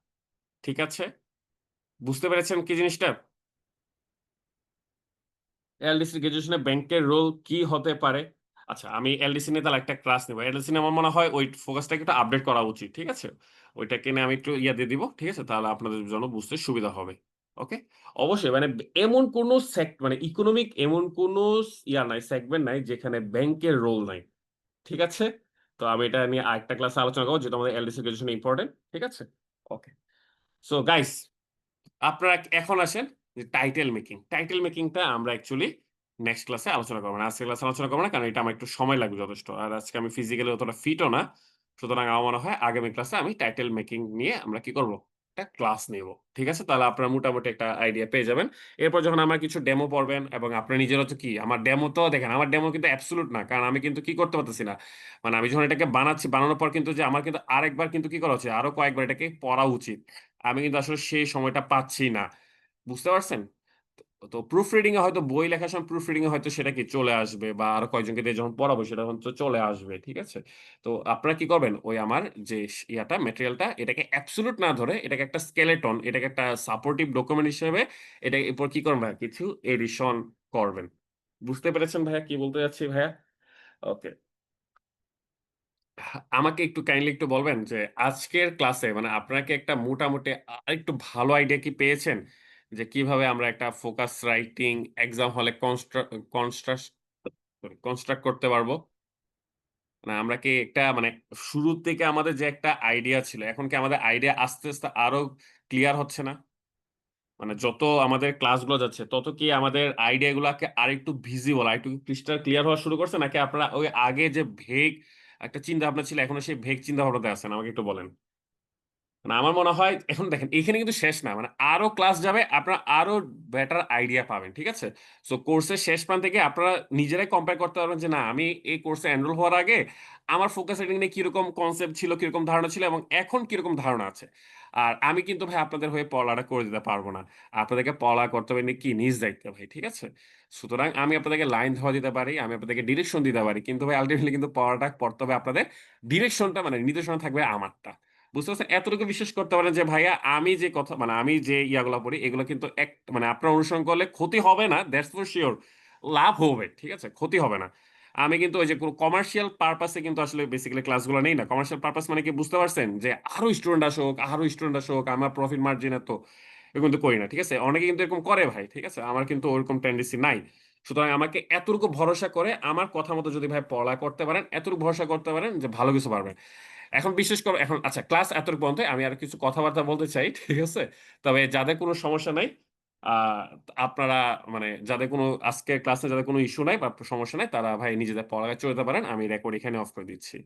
ঠিক আছে? বুঝতে পেরেছেন কি জিনিসটা? এলডিসি গ্র্যাজুয়েশনে ব্যাংকের রোল কি হতে পারে? আচ্ছা, আমি এলডিসি নিয়ে তাহলে একটা ক্লাস নিব। এলডিসি নিয়ে আমার মনে হয় ওই ফোকাসটাকে একটু আপডেট করা উচিত। ঠিক আছে? ওইটাকে নিয়ে আমি একটু দিয়ে দিব। ঠিক আছে? তাহলে আপনাদের জন্য বুঝতে সুবিধা হবে। ওকে? অবশ্যই মানে এমন কোন মানে ইকোনমিক এমন কোন নাই, সেগমেন্ট নাই যেখানে ব্যাংকের রোল নাই। ঠিক আছে? তো আমি এটা নিয়ে আরেকটা ক্লাসে আলোচনা করব, যেটা আমাদের এলডিসি গ্র্যাজুয়েশনে ইম্পোর্টেন্ট। ঠিক আছে? ওকে। সো গাইস, আপনারা এখন আসেন যে টাইটেল মেকিং। টাইটেল মেকিংটা আমরা অ্যাকচুয়ালি নেক্সট ক্লাসে আলোচনা করব না। আজকের ক্লাসে আলোচনা করব না, কারণ এটা আমার একটু সময় লাগবে যথেষ্ট। আর আজকে আমি ফিজিক্যালি অতটা ফিটও না। সুতরাং আমার মনে হয় আগামী ক্লাসে আমি টাইটেল মেকিং নিয়ে আমরা কি করব? একটা ক্লাস নিব। ঠিক আছে? তাহলে আপনারা মোটামুটি একটা আইডিয়া পেয়ে যাবেন। এরপর যখন আমার কিছু ডেমো পড়বেন এবং আপনার নিজের হচ্ছে কি আমার ডেমো তো দেখেন আমার ডেমো কিন্তু অ্যাবসোলুট না। কারণ আমি কিন্তু কি করতে পারতেছি না। মানে আমি যখন এটাকে বানাচ্ছি, বানানোর পর কিন্তু যে আমার কিন্তু আরেকবার কিন্তু কি করা উচিত? আরো কয়েকবার এটাকে পড়া উচিত। আমি কিন্তু আসলে সেই সময়টা পাচ্ছি না। বুঝতে পারছেন? তো প্রুফ রিডিং এ হয়তো বই লেখার সময় প্রুফ রিডিং এ হয়তো সেটা কি চলে আসবে বা আরো কয়েকজনকে দিয়ে যখন পড়াবো সেটা হয়তো চলে আসবে। ঠিক আছে? তো আপনারা কি করবেন? ওই আমার যে ইয়াটা ম্যাটেরিয়ালটা এটাকে অ্যাবসোলিউট না ধরে এটাকে একটা স্কেলেটন, এটাকে একটা সাপোর্টিভ ডকুমেন্ট হিসেবে এটা এরপর কি করবেন ভাইয়া? কিছু এডিশন করবেন। বুঝতে পেরেছেন ভাইয়া কি বলতে চাচ্ছি ভাইয়া? ওকে। আমাকে একটু কাইন্ডলি একটু বলবেন যে আজকের ক্লাসে মানে আপনারা কি একটা মোটামুটি আরেকটু ভালো আইডিয়া কি পেয়েছেন? যে কিভাবে আমরা একটা ফোকাস রাইটিং এক্সাম হলে কনস্ট্রাক্ট করতে পারবো? মানে আমরা কি একটা মানে শুরুর থেকে আমাদের যে একটা আইডিয়া ছিল, এখন কি আমাদের আইডিয়া আস্তে, আস্তে আরো ক্লিয়ার হচ্ছে না? মানে যত আমাদের ক্লাসগুলো যাচ্ছে, তত কি আমাদের আইডিয়া গুলাকে আরেকটু ভিজিবল, আরেকটু ক্রিস্টাল ক্লিয়ার হওয়া শুরু করছে? নাকি আপনারা ওই আগে যে ভেগ একটা চিন্তা ভাবনা ছিল, এখনো সেই ভেগ চিন্তা ভাবনাতে আছেন? আমাকে একটু বলেন। মানে আমার মনে হয় এখন দেখেন এখানে কিন্তু শেষ না, মানে আরো ক্লাস যাবে আপনারা আরো বেটার আইডিয়া পাবেন। ঠিক আছে? সো কোর্সের শেষ প্রান্তে গিয়ে আপনারা নিজেরাই কম্পেয়ার করতে পারবেন যে না আমি এই কোর্সে এনরোল হওয়ার আগে আমার ফোকাস রেটিং নিয়ে কিরকম কনসেপ্ট ছিল, কিরকম ধারণা ছিল এবং এখন কিরকম ধারণা আছে। আর আমি কিন্তু ভাই আপনাদের হয়ে পড়াটা করে দিতে পারবো না। আপনাদেরকে পড়া করতে হবে কি নিজ দায়িত্ব ভাই। ঠিক আছে? সুতরাং আমি আপনাদেরকে লাইন ধরা দিতে পারি, আমি আপনাদেরকে ডিরেকশন দিতে পারি, কিন্তু ভাই আলটিমেটলি কিন্তু পড়াটা পড়তে হবে আপনাদের। ডিরেকশনটা মানে নির্দেশনা থাকবে আমারটা। বুঝতে পারছেন? এতটুকু বিশ্বাস করতে পারেন যে ভাইয়া আমি যে কথা মানে আমি যে ইয়াগুলা পড়ি এগুলো কিন্তু এক মানে আপনার অনুসরণ করলে ক্ষতি হবে না, দ্যাটস ফর শিওর। লাভ হবে। ঠিক আছে? ক্ষতি হবে না। আমি কিন্তু ওই যে কোনো কমার্শিয়াল পারপাসে কিন্তু আসলে বেসিক্যালি ক্লাসগুলো নেই না। কমার্শিয়াল পারপাস মানে কি বুঝতে পারছেন? যে আরো স্টুডেন্ট আসুক, আরো স্টুডেন্ট আসুক, আমার প্রফিট মার্জিন এত, এরকম কিন্তু করি না। ঠিক আছে? অনেকে কিন্তু এরকম করে ভাই। ঠিক আছে? আমার কিন্তু ওরকম টেন্ডেন্সি নাই। সুতরাং আমাকে এতটুকু ভরসা করে আমার কথা মতো যদি ভাই পড়া করতে পারেন, এতটুকু ভরসা করতে পারেন যে ভালো কিছু পারবেন। এখন বিশেষ করে এখন আচ্ছা ক্লাস এতটুকু পর্যন্ত, আমি আর কিছু কথাবার্তা বলতে চাই। ঠিক আছে? তবে যাদের কোনো সমস্যা নাই, আহ আপনারা মানে যাদের কোনো আজকের ক্লাসে যাদের কোনো ইস্যু নাই বা সমস্যা নাই তারা ভাই নিজেদের পড়ায় চলে যেতে পারেন। আমি রেকর্ড এখানে অফ করে দিচ্ছি।